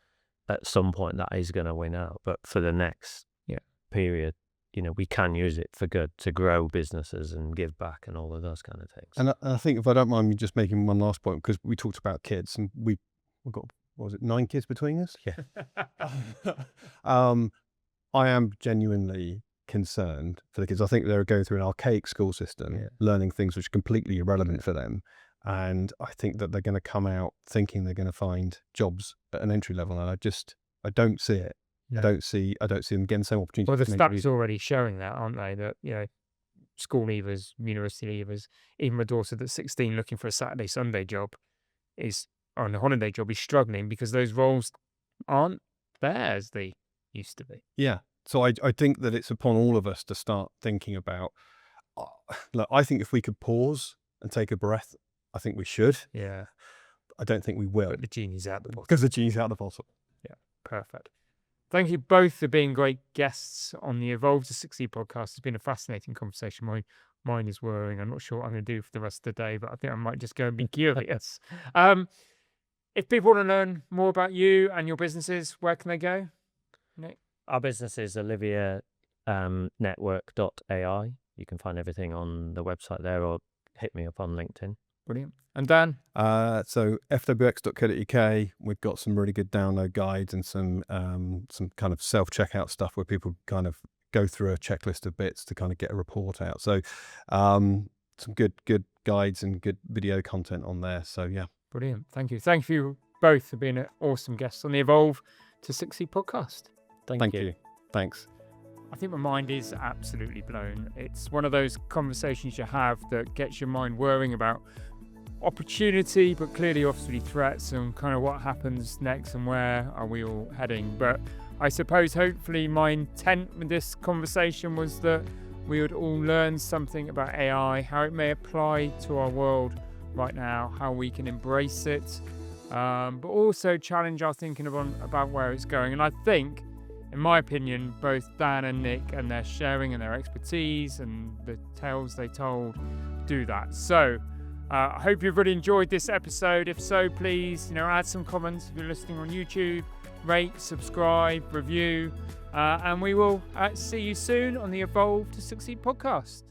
At some point, that is going to win out. But for the next period, you know, we can use it for good to grow businesses and give back and all of those kind of things. And I think, if I don't mind me just making one last point, because we talked about kids and we've got, what was it, 9 kids between us? Yeah. I am genuinely concerned for the kids. I think they're going through an archaic school system, learning things which are completely irrelevant for them. And I think that they're going to come out thinking they're going to find jobs at an entry level. And I don't see it. I don't see them getting the same opportunity. Well, the stats are already showing that, aren't they? That, you know, school leavers, university leavers, even my daughter that's 16 looking for a Saturday, Sunday job is on a holiday job is struggling because those roles aren't there as they used to be. Yeah. So I think that it's upon all of us to start thinking about, look, I think if we could pause and take a breath, I think we should. Yeah. I don't think we will. But the genie's out the bottle. Because the genie's out the bottle. Yeah. Perfect. Thank you both for being great guests on the Evolve to Succeed podcast. It's been a fascinating conversation. My mind is whirring. I'm not sure what I'm going to do for the rest of the day, but I think I might just go and be curious. If people want to learn more about you and your businesses, where can they go? Nick? Our business is Olivia network.ai. You can find everything on the website there, or hit me up on LinkedIn. Brilliant. And Dan? So fwx.co.uk, we've got some really good download guides and some kind of self-checkout stuff where people kind of go through a checklist of bits to kind of get a report out. So some good guides and good video content on there. So yeah. Brilliant. Thank you. Thank you both for being an awesome guest on the Evolve to Succeed podcast. Thank you. Thanks. I think my mind is absolutely blown. It's one of those conversations you have that gets your mind whirring about opportunity, but clearly obviously threats and kind of what happens next and where are we all heading. But I suppose hopefully my intent with this conversation was that we would all learn something about AI, how it may apply to our world right now, how we can embrace it, but also challenge our thinking about where it's going. And I think, in my opinion, both Dan and Nick and their sharing and their expertise and the tales they told do that. So I hope you've really enjoyed this episode. If so, please, add some comments if you're listening on YouTube, rate, subscribe, review, and we will see you soon on the Evolve to Succeed podcast.